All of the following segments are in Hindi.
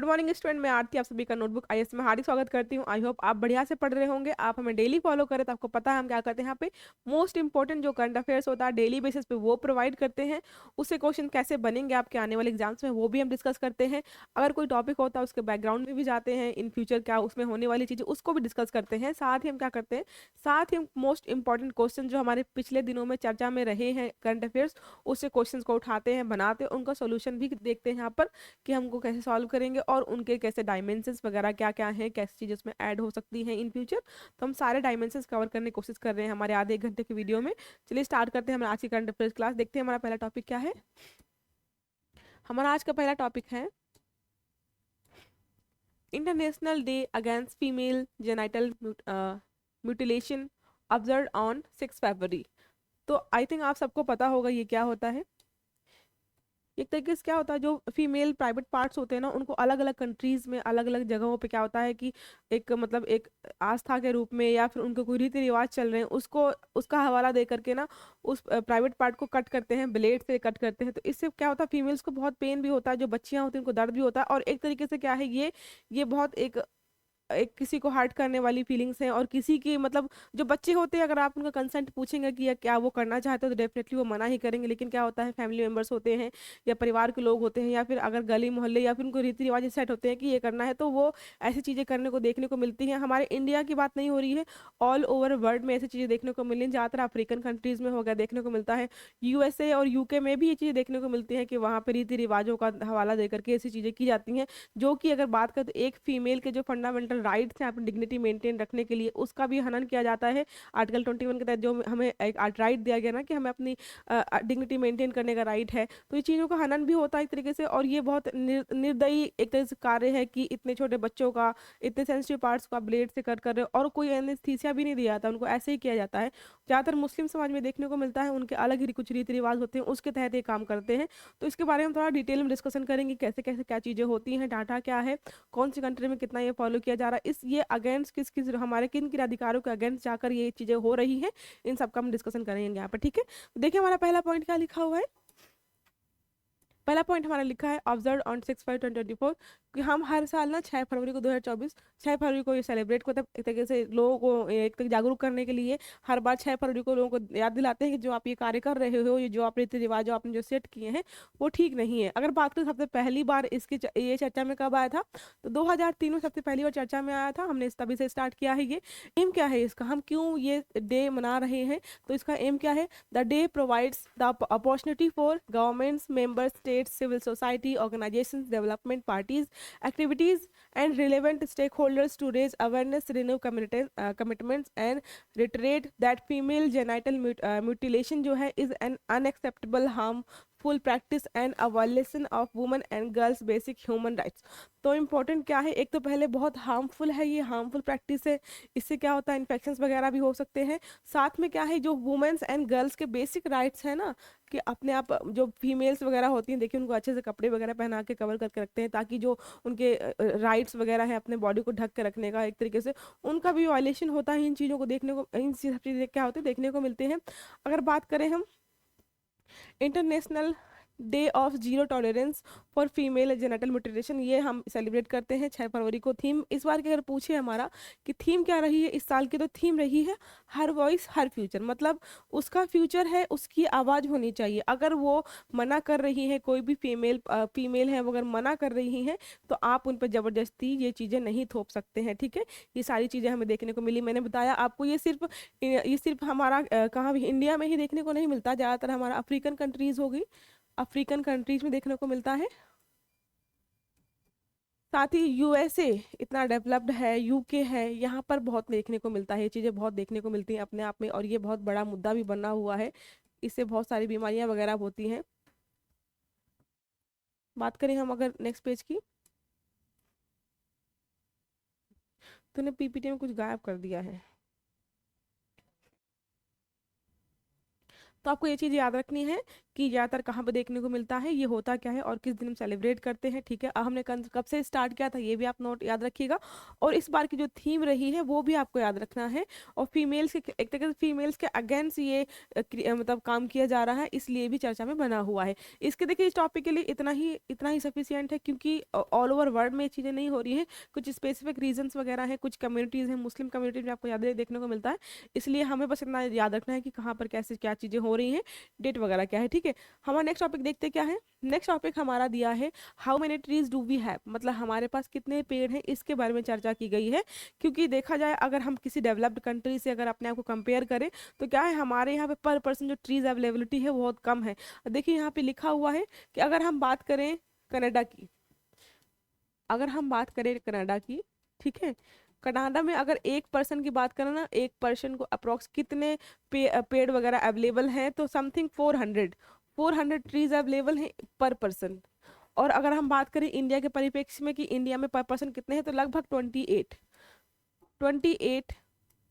मॉर्निंग स्टूडेंट, मैं आरती आप सभी का नोटबुक आईएएस में हार्दिक स्वागत करती हूँ। आई होप आप बढ़िया से पढ़ रहे होंगे। आप हमें डेली फॉलो करें तो आपको पता है हम क्या करते हैं। यहाँ पे मोस्ट इंपॉर्टेंट जो करंट अफेयर्स होता है डेली बेसिस पे वो प्रोवाइड करते हैं। उससे क्वेश्चन कैसे बनेंगे आपके आने वाले एग्जाम्स में वो भी हम डिस्कस करते हैं। अगर कोई टॉपिक होता है उसके बैकग्राउंड में भी जाते हैं, इन फ्यूचर क्या उसमें होने वाली चीज़ें उसको भी डिस्कस करते हैं। साथ ही हम क्या करते हैं, साथ ही हम मोस्ट इंपॉर्टेंट क्वेश्चन जो हमारे पिछले दिनों में चर्चा में रहे हैं करंट अफेयर्स, उससे क्वेश्चंस को उठाते हैं, बनाते हैं, उनका सोल्यूशन भी देखते हैं यहाँ पर कि हमको कैसे सॉल्व करेंगे और उनके कैसे डायमेंशंस वगैरह क्या क्या हैं, कैसी चीज़ें उसमें ऐड हो सकती हैं इन फ्यूचर। तो हम सारे डायमेंशंस कवर करने की कोशिश कर रहे हैं हमारे आधे एक घंटे की वीडियो में। चलिए स्टार्ट करते हैं हमारा आज की करंट अफेयर्स क्लास। देखते हैं हमारा पहला टॉपिक क्या है। हमारा आज का पहला टॉपिक है international day against female genital mutilation observe on 6 फरवरी। तो आई थिंक आप सबको पता होगा ये क्या होता है। एक तरीके से क्या होता है, जो फीमेल प्राइवेट पार्ट्स होते हैं ना, उनको अलग अलग कंट्रीज में अलग अलग जगहों पे क्या होता है कि एक मतलब एक आस्था के रूप में या फिर उनके कोई रीति रिवाज चल रहे हैं, उसको उसका हवाला दे करके ना उस प्राइवेट पार्ट को कट करते हैं, ब्लेड से कट करते हैं। तो इससे क्या होता है, फीमेल्स को बहुत पेन भी होता है, जो बच्चियां होती हैं उनको दर्द भी होता है। और एक तरीके से क्या है, ये बहुत एक किसी को हर्ट करने वाली फीलिंग्स हैं। और किसी की मतलब जो बच्चे होते हैं, अगर आप उनका कंसेंट पूछेंगे कि या क्या वो करना चाहते हो तो डेफिनेटली वो मना ही करेंगे। लेकिन क्या होता है, फैमिली मेंबर्स होते हैं या परिवार के लोग होते हैं या फिर अगर गली मोहल्ले या फिर उनको रीति रिवाज सेट होते हैं कि ये करना है, तो वो ऐसी चीज़ें करने को देखने को मिलती हैं। हमारे इंडिया की बात नहीं हो रही है, ऑल ओवर वर्ल्ड में ऐसी चीज़ें देखने को मिली हैं। ज़्यादातर अफ्रीकन कंट्रीज में हो गया देखने को मिलता है। यूएसए और यूके में भी ये चीज़ें देखने को मिलती हैं कि वहाँ पे रीति रिवाजों का हवाला दे करके ऐसी चीज़ें की जाती हैं, जो कि अगर बात करें तो एक फीमेल के जो फंडामेंटल राइट्स हैं अपनी डिग्निटी मेंटेन रखने के लिए, उसका भी हनन किया जाता है। आर्टिकल 21 के तहत जो हमें एक राइट दिया गया ना कि हमें अपनी डिग्निटी मेंटेन करने का राइट है, तो ये चीज़ों का हनन भी होता है एक तरीके से। और ये बहुत निर्दयी एक तरह से कार्य है कि इतने छोटे बच्चों का, इतने सेंसिटिव पार्ट्स का ब्लेड से कट कर रहे हो और कोई एनेस्थीसिया भी नहीं दिया जाता, उनको ऐसे ही किया जाता है। ज़्यादातर मुस्लिम समाज में देखने को मिलता है, उनके अलग ही कुछ रीति रिवाज होते हैं, उसके तहत ये काम करते हैं। तो इसके बारे में हम थोड़ा डिटेल में डिस्कशन करेंगे, कैसे कैसे क्या चीज़ें होती हैं, डाटा क्या है, कौन सी कंट्री में कितना ये फॉलो किया जा रहा है, इस ये अगेंस्ट किस किस हमारे किन किन अधिकारों के अगेंस्ट जाकर ये चीज़ें हो रही हैं, इन सब का हम डिस्कशन करेंगे यहाँ पर। ठीक है, तो देखिए हमारा पहला पॉइंट क्या लिखा हुआ है। पहला पॉइंट हमारा लिखा है ऑब्जर्व ऑन 6/5/2024 कि हम हर साल ना 6 फरवरी को 2024 6 फरवरी को ये सेलिब्रेट करते हैं। एक तरीके से लोगों को एक तरीके जागरूक करने के लिए हर बार 6 फरवरी को लोगों को याद दिलाते हैं कि जो आप ये कार्य कर रहे हो, ये जो आप रीति रिवाज जो आपने जो सेट किए हैं वो ठीक नहीं है। अगर बात करें सबसे पहली बार ये चर्चा में कब आया था, तो 2003 में सबसे पहली बार चर्चा में आया था। हमने इस तभी से स्टार्ट किया है। ये एम क्या है इसका, हम क्यों ये डे मना रहे हैं, तो इसका एम क्या है, the day provides the opportunity for governments, member states, civil society organisations, development parties, activities and relevant stakeholders to raise awareness, renew commitments and reiterate that female genital mutilation जो है is an unacceptable harmful practice and a violation of women and girls basic human rights। तो इम्पोर्टेंट क्या है, एक तो पहले बहुत हार्मफुल है, ये हार्मफुल प्रैक्टिस है। इससे क्या होता है, इन्फेक्शंस वगैरह भी हो सकते हैं। साथ में क्या है, जो वुमेन्स एंड गर्ल्स के बेसिक राइट्स है ना, कि अपने आप जो फीमेल्स वगैरह होती हैं, देखिए उनको अच्छे से कपड़े वगैरह पहना के कवर करके रखते हैं, ताकि जो उनके राइट्स वगैरह है अपने बॉडी को ढक के रखने का, एक तरीके से उनका भी वायलेशन होता है। इन चीज़ों को देखने को, इन सब चीज़ें क्या होते हैं देखने को मिलते हैं। अगर बात करें हम international day of zero tolerance for female genital mutilation, ये हम सेलिब्रेट करते हैं 6 फरवरी को। थीम इस बार की अगर पूछे हमारा कि थीम क्या रही है इस साल की, तो थीम रही है हर वॉइस हर फ्यूचर। मतलब उसका फ्यूचर है, उसकी आवाज़ होनी चाहिए। अगर वो मना कर रही है, कोई भी फीमेल है वो अगर मना कर रही हैं, तो आप उन पर ज़बरदस्ती ये चीज़ें नहीं थोप सकते हैं। ठीक है, ये सारी चीज़ें हमें देखने को मिली। मैंने बताया आपको ये सिर्फ हमारा कहाँ भी इंडिया में ही देखने को नहीं मिलता, ज़्यादातर हमारा अफ्रीकन कंट्रीज़ होगी, अफ्रीकन कंट्रीज में देखने को मिलता है। साथ ही यूएसए इतना डेवलप्ड है, यूके है, यहाँ पर बहुत देखने को मिलता है, ये चीज़ें बहुत देखने को मिलती हैं अपने आप में। और ये बहुत बड़ा मुद्दा भी बना हुआ है, इससे बहुत सारी बीमारियां वगैरह होती हैं। बात करें हम अगर नेक्स्ट पेज की, तूने पीपीटी में कुछ गायब कर दिया है। तो आपको ये चीज़ याद रखनी है कि ज़्यादातर कहाँ पे देखने को मिलता है, ये होता क्या है और किस दिन हम सेलिब्रेट करते हैं, ठीक है। अब हमने कब से स्टार्ट किया था ये भी आप नोट याद रखिएगा, और इस बार की जो थीम रही है वो भी आपको याद रखना है। और फीमेल्स के एक तरीके से फीमेल्स के अगेंस्ट ये मतलब काम किया जा रहा है, इसलिए भी चर्चा में बना हुआ है। इसके देखिए इस टॉपिक के लिए इतना ही सफिशियंट है, क्योंकि ऑल ओवर वर्ल्ड में ये चीज़ें नहीं हो रही हैं, कुछ स्पेसिफिक रीजंस वगैरह हैं, कुछ कम्युनिटीज़ हैं, मुस्लिम कम्युनिटी में आपको याद देखने को मिलता है। इसलिए हमें बस इतना याद रखना है कि कहाँ पर कैसे क्या चीज़ें हो रही हैं, डेट वगैरह क्या है, ठीक है। हमारा नेक्स्ट टॉपिक देखते हैं क्या है। नेक्स्ट टॉपिक हमारा दिया है how many trees do we have, मतलब हमारे पास कितने पेड़ हैं, इसके बारे में चर्चा की गई है। क्योंकि देखा जाए अगर हम किसी डेवलप्ड कंट्री से अगर अपने आप को कंपेयर करें, तो क्या है हमारे यहाँ पे पर पर्सन जो ट्रीज अवेलेबिलिटी है वो बहुत कम है। देखिए यहाँ पे लिखा हुआ है कि अगर हम बात करें कनाडा की, अगर हम बात करें कनाडा की, ठीक है, कनाडा में अगर एक पर्सन की बात करें ना, एक पर्सन को अप्रोक्स कितने पेड़ वगैरह अवेलेबल हैं, तो समथिंग 400 ट्रीज अवेलेबल हैं पर पर्सन। और अगर हम बात करें इंडिया के परिप्रेक्ष्य में कि इंडिया में पर पर्सन कितने हैं, तो लगभग 28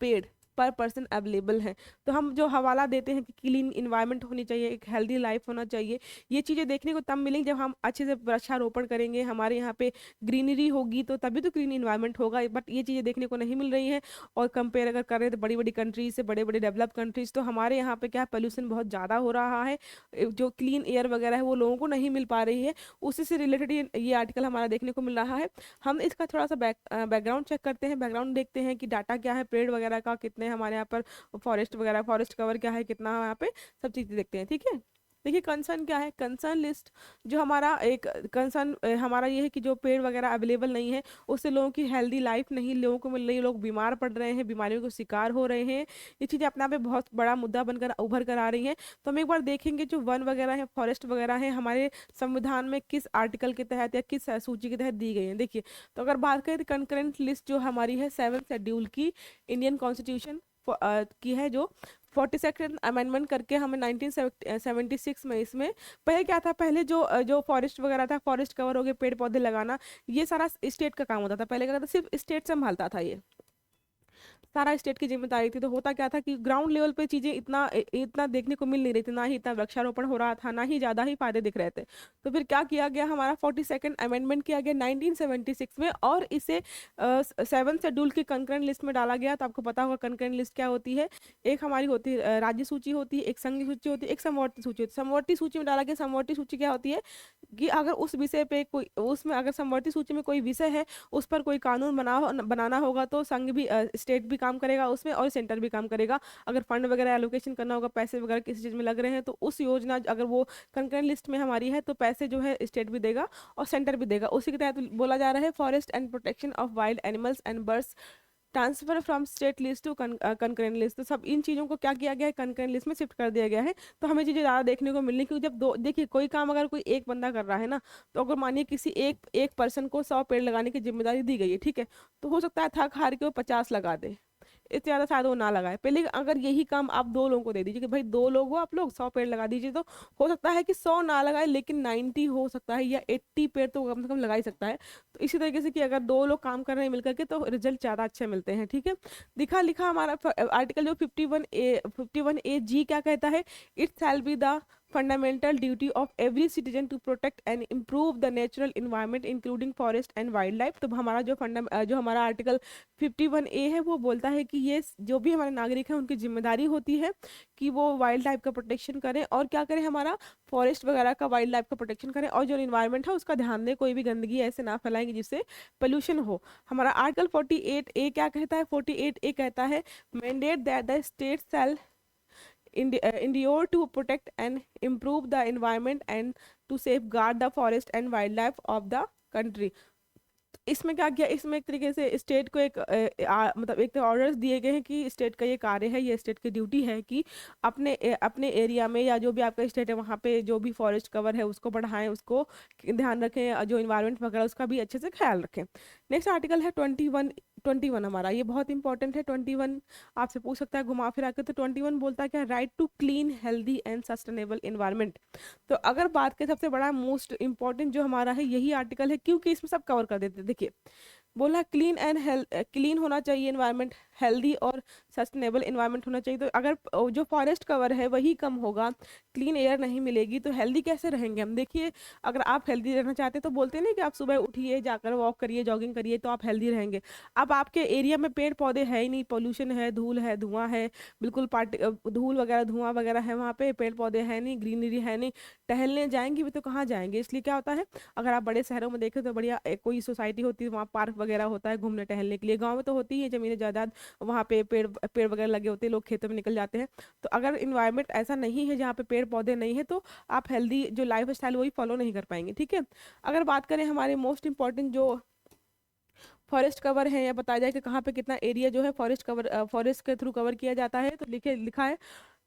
पेड़ पर पर्सन अवेलेबल हैं। तो हम जो हवाला देते हैं कि क्लीन इन्वायरमेंट होनी चाहिए, एक हेल्दी लाइफ होना चाहिए, ये चीज़ें देखने को तब मिलेंगी जब हम अच्छे से वृक्षारोपण करेंगे, हमारे यहाँ पे ग्रीनरी होगी, तो तभी तो क्लीन इन्वायरमेंट होगा। बट ये चीज़ें देखने को नहीं मिल रही हैं। और कंपेयर अगर करें तो बड़ी बड़ी कंट्रीज से, बड़े बड़े डेवलप कंट्रीज, तो हमारे यहाँ पे क्या पोल्यूशन बहुत ज़्यादा हो रहा है, जो क्लीन एयर वगैरह है वो लोगों को नहीं मिल पा रही है। उसी से रिलेटेड ये आर्टिकल हमारा देखने को मिल रहा है। हम इसका थोड़ा सा बैकग्राउंड चेक करते हैं, बैकग्राउंड देखते हैं कि डाटा क्या है पेड़ वगैरह का, कितने हमारे यहाँ पर फॉरेस्ट वगैरह, फॉरेस्ट कवर क्या है, कितना यहाँ पे, सब चीज़ें देखते हैं, ठीक है। देखिए कंसर्न क्या है, कंसर्न लिस्ट जो हमारा एक कंसर्न हमारा ये है कि जो पेड़ वगैरह अवेलेबल नहीं है, उससे लोगों की हेल्दी लाइफ नहीं लोगों को मिल रही है, लोग बीमार पड़ रहे हैं, बीमारियों को शिकार हो रहे हैं। ये चीज़ें अपने आप में बहुत बड़ा मुद्दा बनकर उभर कर आ रही हैं। तो हम एक बार देखेंगे जो वन वगैरह है, फॉरेस्ट वगैरह है, हमारे संविधान में किस आर्टिकल के तहत या किस सूची के तहत दी गई है। देखिए, तो अगर बात करें तो कंकरेंट लिस्ट जो हमारी है 7th शेड्यूल की इंडियन कॉन्स्टिट्यूशन की है, जो 42nd अमेंडमेंट करके हमें 1976 में, इसमें पहले क्या था, पहले जो फॉरेस्ट वगैरह था, फॉरेस्ट कवर हो गए, पेड़ पौधे लगाना, ये सारा स्टेट का काम होता था। पहले क्या था, सिर्फ स्टेट संभालता था, ये सारा स्टेट की जिम्मेदारी थी। तो होता क्या था कि ग्राउंड लेवल पे चीजें इतना देखने को मिल नहीं रही थी, ना ही इतना वृक्षारोपण हो रहा था, ना ही ज्यादा ही फायदे दिख रहे थे। तो फिर क्या किया गया, हमारा 42nd अमेंडमेंट किया गया 1976 में, और इसे 7th शेड्यूल की कंकरेंट लिस्ट में डाला गया। तो आपको पता होगा कंकरेंट लिस्ट क्या होती है, एक हमारी होती है राज्य सूची होती है, एक संघीय सूची होती है, एक समवर्ती सूची होती है। समवर्ती सूची में डाला गया, समवर्ती सूची क्या होती है कि अगर उस विषय पे कोई, उसमें अगर समवर्ती सूची में कोई विषय है, उस पर कोई कानून बनाना होगा, तो संघ भी, स्टेट भी काम करेगा उसमें, और सेंटर भी काम करेगा। अगर फंड वगैरह एलोकेशन करना होगा, पैसे वगैरह किसी चीज़ में लग रहे हैं, तो उस योजना अगर वो कंकरेंट लिस्ट में हमारी है, तो पैसे जो है स्टेट भी देगा और सेंटर भी देगा। उसी के तहत बोला जा रहा है forest and protection of wild animals and birds transfer from state list to concurrent list. तो सब इन चीज़ों को क्या किया गया है, कंकरेंट लिस्ट में शिफ्ट कर दिया गया है। तो हमें चीज़ें ज़्यादा देखने को मिलनी, क्योंकि जब दो, देखिए कोई काम अगर कोई एक बंदा कर रहा है ना, तो अगर मानिए किसी एक एक पर्सन को 100 पेड़ लगाने की जिम्मेदारी दी गई है, ठीक है, तो हो सकता है थक हार के वो 50 लगा दे, इससे ज़्यादा शायद वो ना लगाए। पहले अगर यही काम आप 2 लोगों को दे दीजिए कि भाई 2 लोग हो, आप लोग 100 पेड़ लगा दीजिए, तो हो सकता है कि 100 ना लगाए, लेकिन 90 हो सकता है, या 80 पेड़ तो कम से कम लगा ही सकता है। तो इसी तरीके से कि अगर 2 लोग काम कर रहे हैं मिलकर के, तो रिजल्ट ज़्यादा अच्छे मिलते हैं, ठीक है। दिखा लिखा हमारा आर्टिकल जो 51A क्या कहता है, it shall be the fundamental duty of every citizen to protect and improve the natural environment including forest and wildlife। तो हमारा जो हमारा आर्टिकल 51A है, वो बोलता है कि ये जो भी हमारे नागरिक हैं उनकी जिम्मेदारी होती है कि वो वाइल्ड लाइफ का प्रोटेक्शन करें, और क्या करें, हमारा फॉरेस्ट वगैरह का, वाइल्ड लाइफ का प्रोटेक्शन करें, और जो इन्वायरमेंट है उसका ध्यान दें, कोई भी गंदगी ऐसे ना फैलाएंगे जिससे पोल्यूशन हो। हमारा आर्टिकल 48A क्या कहता है, 48A कहता है mandate that the state shall endure to protect and improve the environment and to safeguard the forest and wildlife of the country। इसमें क्या किया, इसमें एक तरीके से स्टेट को मतलब एक तो ऑर्डर्स दिए गए हैं कि स्टेट का ये कार्य है, ये स्टेट की ड्यूटी है कि अपने एरिया में, या जो भी आपका स्टेट है वहाँ पे जो भी फॉरेस्ट कवर है उसको बढ़ाएं, उसको ध्यान रखें, जो इन्वायरमेंट वगैरह उसका भी अच्छे से ख्याल रखें। नेक्स्ट आर्टिकल है 21 हमारा, ये बहुत इंपॉर्टेंट है। 21 आपसे पूछ सकता है घुमा फिरा के, तो 21 बोलता है क्या, right to clean healthy and sustainable environment. तो अगर बात करें सबसे बड़ा मोस्ट इंपॉर्टेंट जो हमारा है यही आर्टिकल है, क्योंकि इसमें सब कवर कर देते हैं। देखिए बोला क्लीन एंड हेल्थ, क्लीन होना चाहिए इन्वायरमेंट, हेल्दी और सस्टेनेबल इन्वायरमेंट होना चाहिए। तो अगर जो फॉरेस्ट कवर है वही कम होगा, क्लीन एयर नहीं मिलेगी, तो हेल्दी कैसे रहेंगे हम? देखिए, अगर आप हेल्दी रहना चाहते हैं तो बोलते हैं ना कि आप सुबह उठिए, जाकर वॉक करिए, जॉगिंग करिए, तो आप हेल्दी रहेंगे। अब आपके एरिया में पेड़ पौधे है ही नहीं, पोल्यूशन है, धूल है, धुआं है, बिल्कुल धूल वगैरह, धुआं वगैरह है, वहाँ पे पेड़ पौधे है नहीं, ग्रीनरी है नहीं, टहलने जाएंगे भी तो कहाँ जाएंगे? इसलिए क्या होता है, अगर आप बड़े शहरों में देखें तो बढ़िया कोई सोसाइटी होती है, वहाँ पार्क वगैरह होता है घूमने टहलने के लिए। गाँव में तो होती है जमीन जायदाद, वहाँ पे पेड़ पेड़ वगैरह लगे होते हैं, लोग खेतों में निकल जाते हैं। तो अगर इन्वायरमेंट ऐसा नहीं है जहाँ पे पेड़ पौधे नहीं है, तो आप हेल्दी जो लाइफ स्टाइल वही फॉलो नहीं कर पाएंगे, ठीक है। अगर बात करें हमारे मोस्ट इंपॉर्टेंट जो फॉरेस्ट कवर है, या बताया जाए कि कहाँ पे कितना एरिया जो है फॉरेस्ट कवर, फॉरेस्ट के थ्रू कवर किया जाता है, तो लिखा है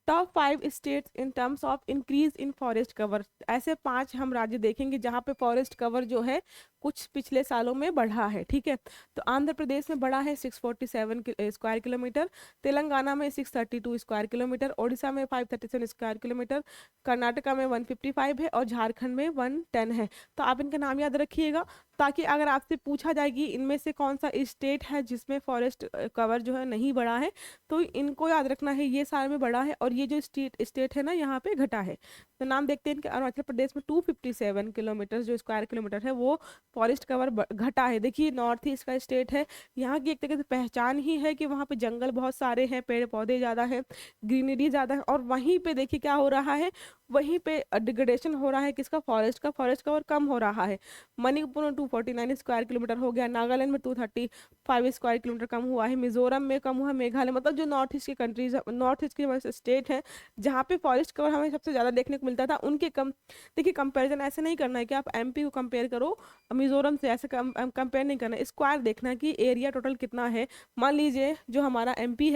top 5 states in terms of increase in forest cover. ऐसे 5 हम राज्य देखेंगे जहाँ पे फॉरेस्ट कवर जो है कुछ पिछले सालों में बढ़ा है, ठीक है। तो आंध्र प्रदेश में बढ़ा है 647 स्क्वायर किलोमीटर, तेलंगाना में 632 स्क्वायर किलोमीटर, ओडिशा में 537 स्क्वायर किलोमीटर, कर्नाटका में 155 है, और झारखंड में 110 है। तो आप इनका नाम याद रखिएगा, ताकि अगर आपसे पूछा जाएगी इनमें से कौन सा स्टेट है जिसमें फॉरेस्ट कवर जो है नहीं बढ़ा है, तो इनको याद रखना है, ये साल में बढ़ा है, और ये जो स्टेट है ना यहाँ पे घटा है। तो नाम देखते हैं कि अरुणाचल प्रदेश में 257 किलोमीटर जो स्क्वायर किलोमीटर है वो फॉरेस्ट कवर घटा है। देखिए, नॉर्थ ईस्ट का स्टेट है, यहाँ की एक तरह से पहचान ही है कि वहाँ पे जंगल बहुत सारे हैं, पेड़ पौधे ज़्यादा हैं, ग्रीनरी ज़्यादा है, और वहीं पे देखिए क्या हो रहा है, वहीं पे डिग्रेडेशन हो रहा है किसका, फॉरेस्ट का, फॉरेस्ट कवर कम हो रहा है। मणिपुर में 249 स्क्वायर किलोमीटर हो गया, नागालैंड में 235 स्क्वायर किलोमीटर कम हुआ है, मिजोरम में कम हुआ है, मेघालय, मतलब जो नॉर्थ ईस्ट की कंट्रीज, नॉर्थ ईस्ट के स्टेट है जहाँ पे फॉरेस्ट कवर हमें सबसे ज़्यादा देखने को मिलता था, उनके कम। देखिए, कंपैरिजन ऐसे नहीं करना है कि आप एमपी को कंपेयर करो मिजोरम से, ऐसे कंपेयर नहीं करना है, स्क्वायर देखना है कि एरिया टोटल कितना है। मान लीजिए जो हमारा एमपी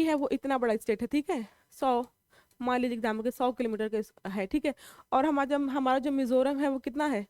है वो इतना बड़ा स्टेट है, ठीक है, 100, मान लीजिए एग्जाम्पल के 100 किलोमीटर के है, ठीक है। और हमारा जो मिजोरम है वो कितना है,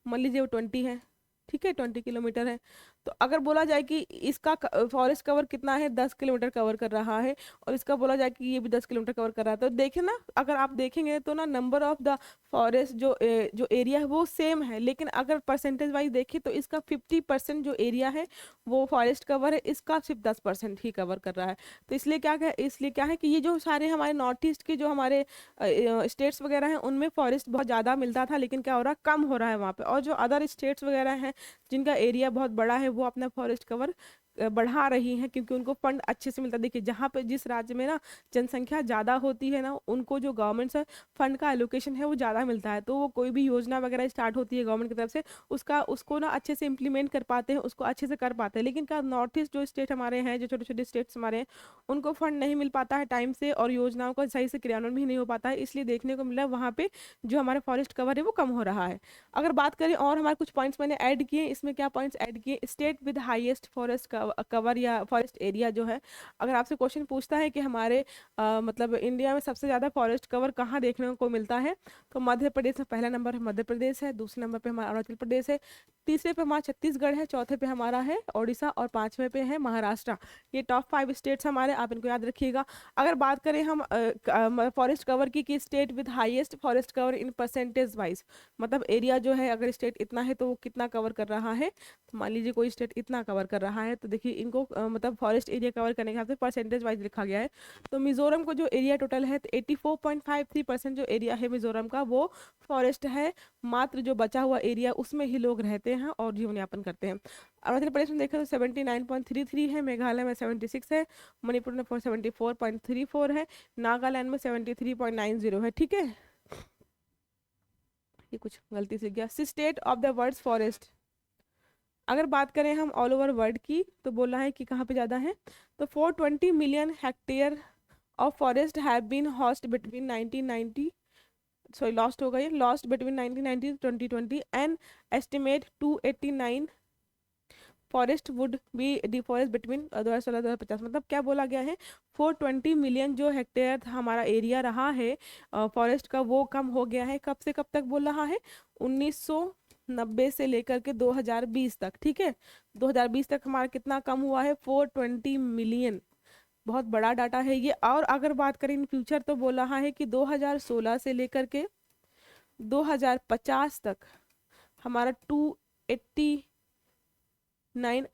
मान लीजिए वो 20 है, ठीक है, 20 किलोमीटर है। तो अगर बोला जाए कि इसका फॉरेस्ट कवर कितना है, 10 किलोमीटर कवर कर रहा है, और इसका बोला जाए कि ये भी 10 किलोमीटर कवर कर रहा है, तो देखें ना, अगर आप देखेंगे तो ना नंबर ऑफ द फॉरेस्ट जो एरिया है वो सेम है, लेकिन अगर परसेंटेज वाइज देखें तो इसका 50% जो एरिया है वो फॉरेस्ट कवर है, इसका सिर्फ 10% ही कवर कर रहा है। तो इसलिए क्या है कि ये जो सारे हमारे नॉर्थ ईस्ट के जो हमारे स्टेट्स वगैरह हैं उनमें फॉरेस्ट बहुत ज़्यादा मिलता था, लेकिन क्या हो रहा है, कम हो रहा है वहाँ पे। और जो अदर स्टेट्स वगैरह हैं जिनका एरिया बहुत बड़ा है वो अपना फॉरेस्ट कवर बढ़ा रही हैं, क्योंकि उनको फंड अच्छे से मिलता है। देखिए, जहाँ पे जिस राज्य में ना जनसंख्या ज़्यादा होती है ना, उनको जो गवर्नमेंट से फंड का एलोकेशन है वो ज़्यादा मिलता है, तो वो कोई भी योजना वगैरह स्टार्ट होती है गवर्नमेंट की तरफ से, उसको ना अच्छे से इम्प्लीमेंट कर पाते हैं, उसको अच्छे से कर पाते हैं। लेकिन क्या नॉर्थ ईस्ट जो स्टेट हमारे हैं, जो छोटे छोटे स्टेट्स हमारे हैं, उनको फंड नहीं मिल पाता है टाइम से, और योजनाओं का सही से क्रियान्वयन भी नहीं हो पाता है, इसलिए देखने को मिला वहाँ पे जो हमारे फॉरेस्ट कवर है वो कम हो रहा है। अगर बात करें और हमारे कुछ पॉइंट्स मैंने ऐड किए, इसमें क्या पॉइंट्स ऐड किए, state with highest forest cover या फॉरेस्ट एरिया जो है, अगर आपसे क्वेश्चन पूछता है कि हमारे मतलब इंडिया में सबसे ज़्यादा फॉरेस्ट कवर कहाँ देखने को मिलता है, तो मध्य प्रदेश में पहला नंबर है मध्य प्रदेश है, दूसरे नंबर पे हमारा अरुणाचल प्रदेश है, तीसरे पे हमारा छत्तीसगढ़ है, चौथे पे हमारा है ओडिशा, और पांचवे पे है महाराष्ट्र। ये टॉप 5 स्टेट्स हमारे, आप इनको याद रखिएगा। अगर बात करें हम फॉरेस्ट कवर की कि state with highest forest cover in percentage wise, मतलब एरिया जो है अगर स्टेट इतना है तो वो कितना कवर कर रहा है, तो मान लीजिए कोई स्टेट इतना कवर कर रहा है, तो देखिए इनको मतलब फॉरेस्ट एरिया कवर करने के हिसाब से परसेंटेज वाइज लिखा गया है। तो मिजोरम को जो एरिया टोटल है, तो 84.53% जो एरिया है मिजोरम का वो फॉरेस्ट है, मात्र जो बचा हुआ एरिया उसमें ही लोग रहते हैं और जीवन यापन करते हैं। अरुणाचल प्रदेश में देखें तो 79.33 है, मेघालय में 76 है, मणिपुर में 74.34 है, नागालैंड में 73.90 है, ठीक है। ये कुछ गलती से गया। State of the world's forest, अगर बात करें हम ऑल ओवर वर्ल्ड की, तो बोला है कि कहाँ पे ज़्यादा है, तो 420 million hectare of forest have been host between 1990, sorry lost हो गई, lost between 1990 2020, and estimate 289 forest would be deforest between 2016-2050। मतलब क्या बोला गया है, 420 मिलियन जो हेक्टेयर हमारा एरिया रहा है फॉरेस्ट का, वो कम हो गया है। कब से कब तक बोल रहा है, 1990 से लेकर के 2020 तक, ठीक है। 2020 तक हमारा कितना कम हुआ है, 420 मिलियन, बहुत बड़ा डाटा है ये। और अगर बात करें इन फ्यूचर, तो बोल रहा है कि 2016 से लेकर के 2050 तक हमारा 289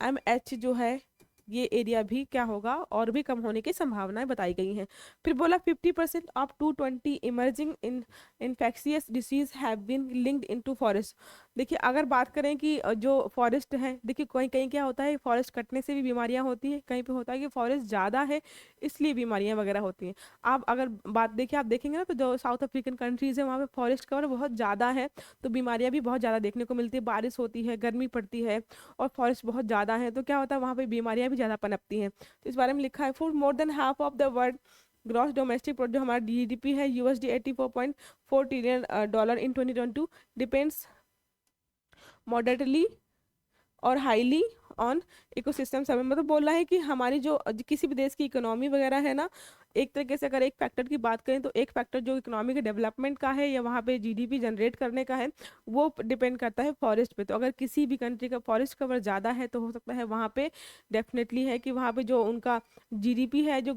mH जो है ये एरिया भी क्या होगा और भी कम होने की संभावनाएं बताई गई हैं। फिर बोला 50% of 220 emerging in infectious diseases have been linked into forest. देखिए अगर बात करें कि जो फॉरेस्ट है, देखिए कहीं कहीं क्या होता है, फॉरेस्ट कटने से भी बीमारियां होती हैं, कहीं पे होता है कि फॉरेस्ट ज़्यादा है इसलिए बीमारियां वगैरह होती हैं। आप अगर बात देखिए, आप देखेंगे ना तो जो साउथ अफ्रीकन कंट्रीज़ है वहाँ पे फॉरेस्ट कवर बहुत ज़्यादा है, तो बीमारियां भी बहुत ज़्यादा देखने को मिलती है, बारिश होती है, गर्मी पड़ती है और फॉरेस्ट बहुत ज़्यादा है, तो क्या होता है वहाँ पे बीमारियां भी ज़्यादा पनपती हैं। तो इस बारे में लिखा है, for more than half of the world gross domestic product, जो हमारा जीडीपी है USD 84.4 trillion dollar in 2022, depends moderately और हाईली ऑन इकोसिस्टम सर्वे। मतलब बोल रहा है कि हमारी जो किसी भी देश की इकोनॉमी वगैरह है ना, एक तरीके से अगर एक फैक्टर की बात करें तो एक फैक्टर जो इकोनॉमी के डेवलपमेंट का है या वहाँ पे जीडीपी जनरेट करने का है वो डिपेंड करता है फॉरेस्ट पे। तो अगर किसी भी कंट्री का फॉरेस्ट कवर ज़्यादा है तो हो सकता है वहाँ पे डेफिनेटली है कि वहाँ पे जो उनका जीडीपी है, जो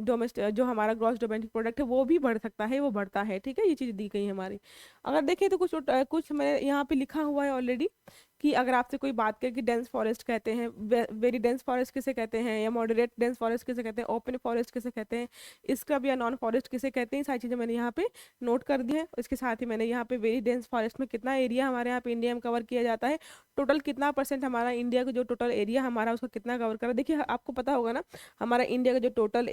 डोमेस्टिक जो हमारा ग्रॉस डोमेस्टिक प्रोडक्ट है वो भी बढ़ सकता है, वो बढ़ता है। ठीक है, ये चीज़ दी गई है हमारी। अगर देखें तो कुछ मैंने यहाँ पे लिखा हुआ है ऑलरेडी कि अगर आपसे कोई बात करे कि डेंस फॉरेस्ट कहते हैं, वेरी डेंस फॉरेस्ट किसे कहते हैं, या मॉडरेट डेंस फॉरेस्ट किसे कहते हैं, ओपन फॉरेस्ट किसे कहते हैं, स्क्रब या नॉन फॉरेस्ट किसे कहते हैं, सारी चीज़ें मैंने यहाँ पे नोट कर दी है। इसके साथ ही मैंने यहाँ पे वेरी डेंस फॉरेस्ट में कितना एरिया हमारे यहाँ पे इंडिया में कवर किया जाता है, टोटल कितना परसेंट हमारा इंडिया का जो टोटल एरिया हमारा उसका कितना कवर करा। देखिए आपको पता होगा ना, हमारा इंडिया का जो टोटल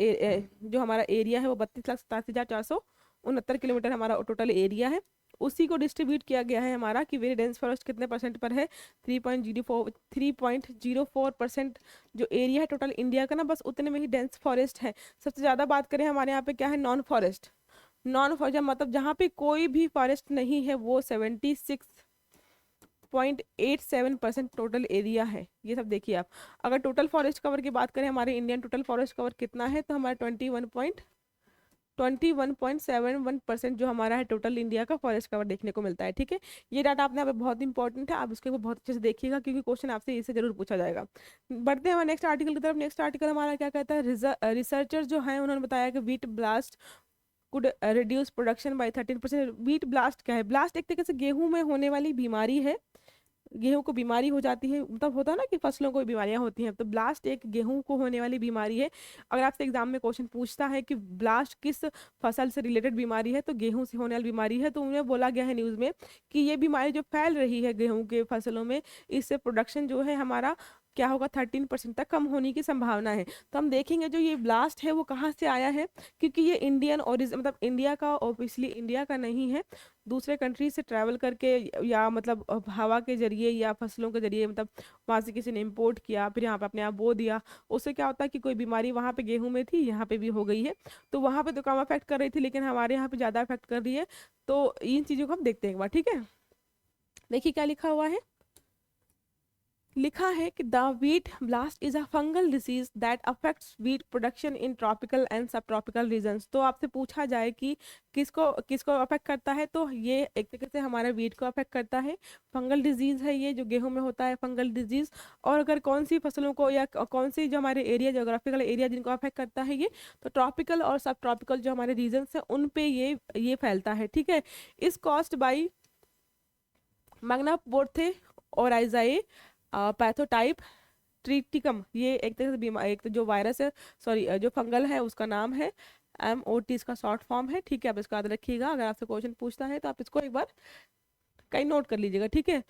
जो हमारा एरिया है वो 32,87,469 किलोमीटर हमारा टोटल एरिया है। उसी को डिस्ट्रीब्यूट किया गया है हमारा कि वेरी डेंस फॉरेस्ट कितने परसेंट पर है, 3.04% जो एरिया है टोटल इंडिया का ना, बस उतने में ही डेंस फॉरेस्ट है। सबसे ज़्यादा बात करें हमारे यहाँ पे क्या है, नॉन फॉरेस्ट। नॉन फॉरेस्ट मतलब जहाँ पे कोई भी फॉरेस्ट नहीं है वो 76.87% टोटल एरिया है। ये सब देखिए आप, अगर टोटल फॉरेस्ट कवर की बात करें, हमारे इंडियन टोटल फॉरेस्ट कवर कितना है तो हमारा 21.71% जो हमारा है टोटल इंडिया का फॉरेस्ट कवर देखने को मिलता है। ठीक है, ये डाटा आपने यहाँ पे बहुत इंपॉर्टेंट है, आप इसके ऊपर बहुत अच्छे से देखिएगा क्योंकि क्वेश्चन आपसे इससे जरूर पूछा जाएगा। बढ़ते हैं हमारे नेक्स्ट आर्टिकल की तरफ। नेक्स्ट आर्टिकल हमारा क्या कहता है, रिसर्चर जो है उन्होंने बताया कि wheat blast could reduce production by 13%। Wheat blast क्या है, ब्लास्ट एक तरीके से गेहूं में होने वाली बीमारी है, गेहूं को बीमारी हो जाती है, मतलब होता है ना कि फसलों को बीमारियां होती हैं, तो ब्लास्ट एक गेहूं को होने वाली बीमारी है। अगर आपसे एग्जाम में क्वेश्चन पूछता है कि ब्लास्ट किस फसल से रिलेटेड बीमारी है तो गेहूं से होने वाली बीमारी है, तो उन्हें बोला गया है न्यूज़ में कि ये बीमारी जो फैल रही है गेहूं के फसलों में, इससे प्रोडक्शन जो है हमारा क्या होगा, 13% तक कम होने की संभावना है। तो हम देखेंगे जो ये ब्लास्ट है वो कहाँ से आया है, क्योंकि ये इंडियन ओरिजिन मतलब इंडिया का, ऑब्वियसली इंडिया का नहीं है, दूसरे कंट्री से ट्रैवल करके या मतलब हवा के जरिए या फसलों के जरिए, मतलब वहाँ से किसी ने इम्पोर्ट किया फिर यहाँ पे अपने आप बो दिया, उससे क्या होता है कि कोई बीमारी वहाँ पे गेहूं में थी यहाँ पे भी हो गई है, तो वहाँ पे तो कम अफेक्ट कर रही थी लेकिन हमारे यहाँ पे ज़्यादा अफेक्ट कर रही है। तो इन चीज़ों को हम देखते हैं एक बार। ठीक है, देखिए क्या लिखा हुआ है, लिखा है कि the wheat blast is a fungal disease that affects wheat production in tropical and सब ट्रॉपिकल रीजन्स। तो आपसे पूछा जाए कि किसको किसको अफेक्ट करता है, तो ये एक तरीके से हमारा व्हीट को अफेक्ट करता है। फंगल डिजीज है ये, जो गेहूं में होता है फंगल डिजीज। और अगर कौन सी फसलों को या कौन सी जो हमारे एरिया जोग्राफिकल एरिया जिनको अफेक्ट करता है ये, तो ट्रॉपिकल और सब ट्रॉपिकल जो हमारे रीजन्स हैं उन पे ये फैलता है। ठीक है, इस कॉस्ट बाई मैग्ना पोर्थे और आइजाए पैथोटाइप ट्रिटिकम। ये एक तरह से बीमार, एक तो जो वायरस है, सॉरी जो फंगल है उसका नाम है, MOT इसका शॉर्ट फॉर्म है। ठीक है, आप इसको याद रखिएगा, अगर आपसे क्वेश्चन पूछता है तो आप इसको एक बार कहीं नोट कर लीजिएगा। ठीक है,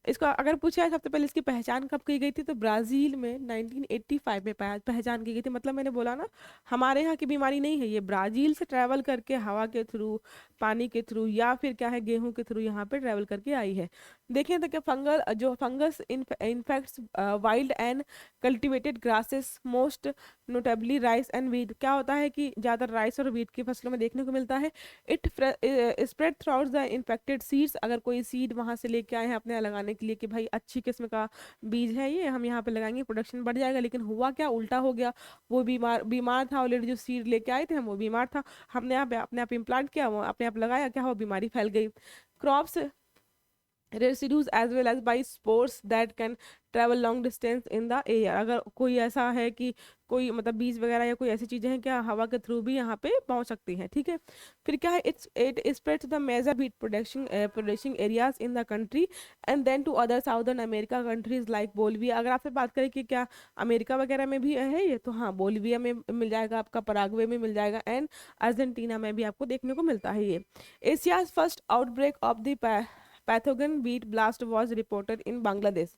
इसका अगर पूछा है सबसे पहले इसकी पहचान कब की गई थी, तो ब्राज़ील में 1985 में पहचान की गई थी। मतलब मैंने बोला ना, हमारे यहाँ की बीमारी नहीं है, ये ब्राज़ील से ट्रैवल करके हवा के थ्रू, पानी के थ्रू या फिर क्या है गेहूं के थ्रू यहाँ पे ट्रैवल करके आई है। देखें तो क्या fungus infects wild and cultivated grasses most notably rice and wheat. क्या होता है कि ज़्यादातर राइस और वीट की फसलों में देखने को मिलता है। It spread through out the infected seeds. अगर कोई सीड वहाँ से लेके आए हैं अपने यहाँ लगाने के लिए कि भाई अच्छी किस्म का बीज है ये, हम यहाँ पे लगाएंगे प्रोडक्शन बढ़ जाएगा, लेकिन हुआ क्या, उल्टा हो गया। वो बीमार बीमार था ऑलरेडी, जो सीड लेके आए थे हम वो बीमार था, हमने यहाँ पे अपने आप इम्प्लांट किया, वो अपने आप लगाया, क्या हुआ, बीमारी फैल गई। Crops residues as well as by sports that can travel long distance in the air. अगर कोई ऐसा है कि कोई मतलब बीज वगैरह या कोई ऐसी चीज़ें हैं क्या हवा के थ्रू भी यहाँ पे पहुँच सकती हैं, ठीक है। फिर क्या है, it spreads the major beet production areas in the country and then to other southern America countries like Bolivia. अगर आपसे बात करें कि क्या अमेरिका वगैरह में भी है ये, तो हाँ बोलिविया में मिल जाएगा, आपका पराग्वे में मिल जाएगा, एंड अर्जेंटीना में भी आपको देखने को मिलता है ये। Asia's first outbreak of the pathogen wheat blast was reported in Bangladesh.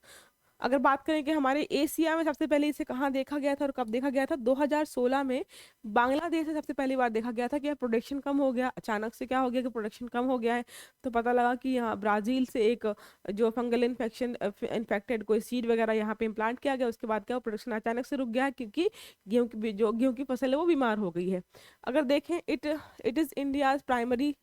अगर बात करें कि हमारे एशिया में सबसे पहले इसे कहाँ देखा गया था और कब देखा गया था, 2016 में बांग्लादेश से सबसे पहली बार देखा गया था कि यार प्रोडक्शन कम हो गया, अचानक से क्या हो गया कि प्रोडक्शन कम हो गया है। तो पता लगा कि यहाँ ब्राज़ील से एक जो फंगल इन्फेक्शन इन्फेक्टेड कोई सीड वगैरह यहाँ पे इम्प्लांट किया गया, उसके बाद क्या प्रोडक्शन अचानक से रुक गया है क्योंकि गेहूँ की फसल है वो बीमार हो गई है। अगर देखें इट इज़ इंडियाज प्राइमरी,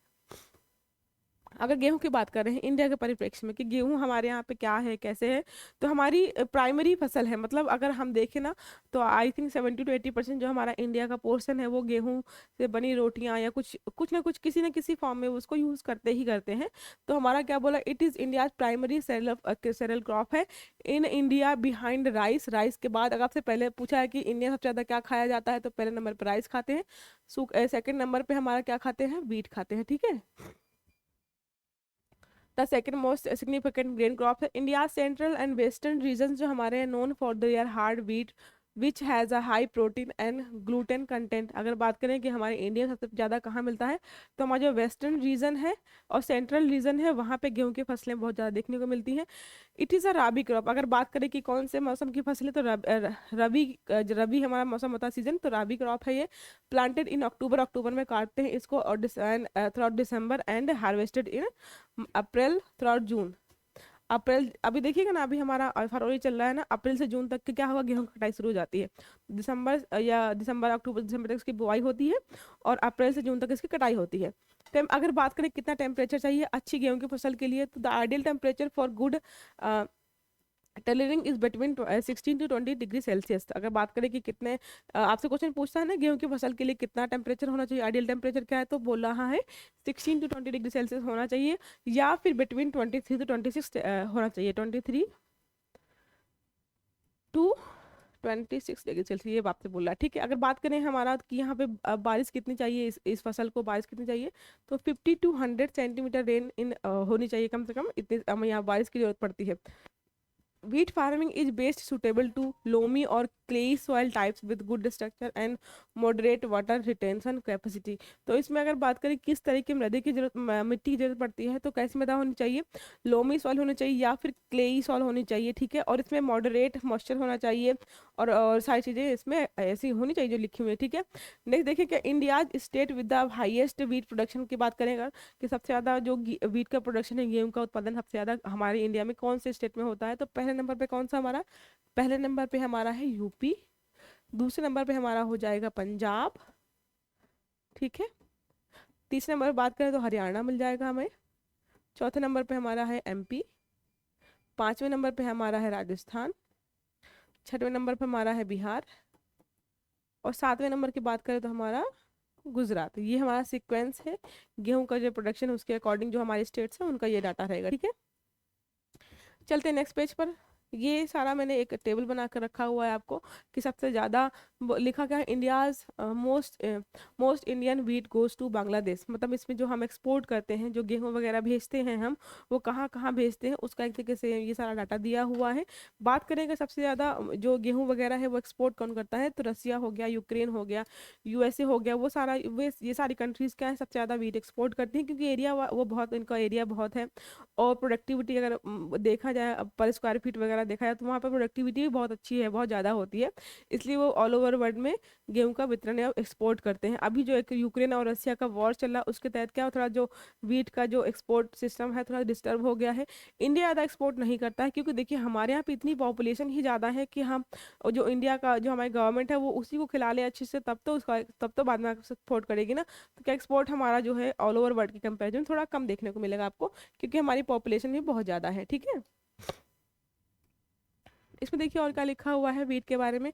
अगर गेहूं की बात कर रहे हैं इंडिया के परिप्रेक्ष्य में कि गेहूं हमारे यहाँ पे क्या है कैसे है, तो हमारी प्राइमरी फसल है। मतलब अगर हम देखें ना, तो आई थिंक 70 to 80% जो हमारा इंडिया का पोर्शन है वो गेहूं से बनी रोटियां या कुछ कुछ ना कुछ किसी न किसी फॉर्म में उसको यूज़ करते ही करते हैं। तो हमारा क्या बोला, it is India primary cereal crop है in India behind rice. Rice के बाद अगर आपसे पहले पूछा है कि इंडिया सबसे ज़्यादा क्या खाया जाता है, तो पहले नंबर पर राइस खाते हैं, सेकेंड नंबर पर हमारा क्या खाते हैं, वीट खाते हैं, ठीक है। The second most significant grain crop है। India central and western region जो हमारे हैं known for their hard wheat which has a high protein and gluten content. अगर बात करें कि हमारे इंडिया सबसे ज़्यादा कहाँ मिलता है, तो हमारा जो वेस्टर्न रीजन है और सेंट्रल रीजन है वहाँ पे गेहूं की फसलें बहुत ज़्यादा देखने को मिलती हैं। It is a rabi crop. अगर बात करें कि कौन से मौसम की फसल है, तो रबी हमारा मौसम होता है सीजन, तो राबी क्रॉप है ये। प्लांटेड इन अक्टूबर में काटते हैं इसको, और through December and harvested in April through June. अप्रैल अभी देखिएगा ना, अभी हमारा फरवरी चल रहा है ना, अप्रैल से जून तक के क्या होगा, गेहूं की कटाई शुरू हो जाती है। दिसंबर अक्टूबर दिसंबर तक इसकी बुआई होती है और अप्रैल से जून तक इसकी कटाई होती है। अगर बात करें कितना टेम्परेचर चाहिए अच्छी गेहूं की फसल के लिए, तो the ideal temperature for good tailoring is between 16 to 20 degree Celsius. अगर बात करें कि कितने आपसे क्वेश्चन पूछता है ना गेहूं की फसल के लिए कितना टेम्परेचर होना चाहिए, आइडियल टेम्परेचर क्या है, तो बोल रहा है 16 to 20 डिग्री सेल्सियस होना चाहिए, या फिर बिटवीन 23 to 26 होना चाहिए, 23 to 26 डिग्री सेल्सियस ये आपसे बोल रहा है, ठीक है। अगर बात करें हमारा कि यहाँ पे बारिश कितनी चाहिए, इस फसल को बारिश कितनी चाहिए, तो 50 to 100 सेंटीमीटर रेन इन होनी चाहिए कम से कम, इतनी हमें यहाँ बारिश की जरूरत पड़ती है। Wheat farming is best suitable to loamy or clay soil types with good structure and moderate water retention capacity। तो इसमें अगर बात करें किस तरह की मृदा की जरूरत मिट्टी की जरूरत पड़ती है, तो कैसी मृदा होनी चाहिए, लोमी सॉइल होनी चाहिए या फिर क्लेई सॉइल होनी चाहिए, ठीक है। और इसमें मॉडरेट मॉइस्चर होना चाहिए, और सारी चीज़ें इसमें ऐसी होनी चाहिए जो लिखी हुई है, ठीक है। नेक्स्ट देखिए कि India state with the highest wheat production की बात करेंगे कि सबसे ज़्यादा जो वीट का प्रोडक्शन है, गेहूं का उत्पादन सबसे ज़्यादा हमारे इंडिया में कौन से स्टेट में होता है, तो पहले नंबर पे कौन सा हमारा, पहले नंबर पे हमारा है यूपी, दूसरे नंबर पे हमारा हो जाएगा पंजाब, ठीक है। तीसरे नंबर पर बात करें तो हरियाणा मिल जाएगा हमें, चौथे नंबर पे हमारा है एमपी, पांचवें नंबर पे हमारा है राजस्थान, छठवें नंबर पे हमारा है बिहार, और सातवें नंबर की बात करें तो हमारा गुजरात। ये हमारा सीक्वेंस है गेहूं का जो प्रोडक्शन है उसके अकॉर्डिंग जो हमारे स्टेट्स हैं उनका ये डाटा रहेगा, ठीक है। चलते हैं नेक्स्ट पेज पर। ये सारा मैंने एक टेबल बना कर रखा हुआ है आपको कि सबसे ज़्यादा लिखा क्या है, India's most Indian wheat goes to Bangladesh. मतलब इसमें जो हम एक्सपोर्ट करते हैं, जो गेहूं वगैरह भेजते हैं हम, वो कहाँ कहाँ भेजते हैं उसका एक तरीके से ये सारा डाटा दिया हुआ है। बात करेंगे सबसे ज़्यादा जो गेहूँ वगैरह है वो एक्सपोर्ट कौन करता है, तो रसिया हो गया, यूक्रेन हो गया, यूएसए हो गया, वो सारा वे ये सारी कंट्रीज़ क्या है सबसे ज़्यादा वीट एक्सपोर्ट करती हैं, क्योंकि एरिया वो बहुत, इनका एरिया बहुत है। और प्रोडक्टिविटी अगर देखा जाए पर स्क्वायर फीट वगैरह देखा जाए, तो वहाँ पर प्रोडक्टिविटी भी बहुत अच्छी है, बहुत ज़्यादा होती है, इसलिए वो ऑल ओवर वर्ल्ड में गेहूं का वितरण या एक्सपोर्ट करते हैं। अभी जो एक यूक्रेन और रसिया का वॉर चल रहा है उसके तहत क्या थोड़ा जो वीट का जो एक्सपोर्ट सिस्टम है थोड़ा डिस्टर्ब हो गया है। इंडिया ज़्यादा एक्सपोर्ट नहीं करता है, क्योंकि देखिए हमारे यहाँ पे इतनी पॉपुलेशन ही ज़्यादा है कि हम, और जो इंडिया का जो हमारी गवर्नमेंट है वो उसी को खिला ले अच्छे से, तब तो बाद में एक्सपोर्ट करेगी ना। तो क्या एक्सपोर्ट हमारा जो है ऑल ओवर वर्ल्ड के कंपेरिजन थोड़ा कम देखने को मिलेगा आपको, क्योंकि हमारी पॉपुलेशन भी बहुत ज़्यादा है, ठीक है। इसमें देखिए और क्या लिखा हुआ है वीट के बारे में।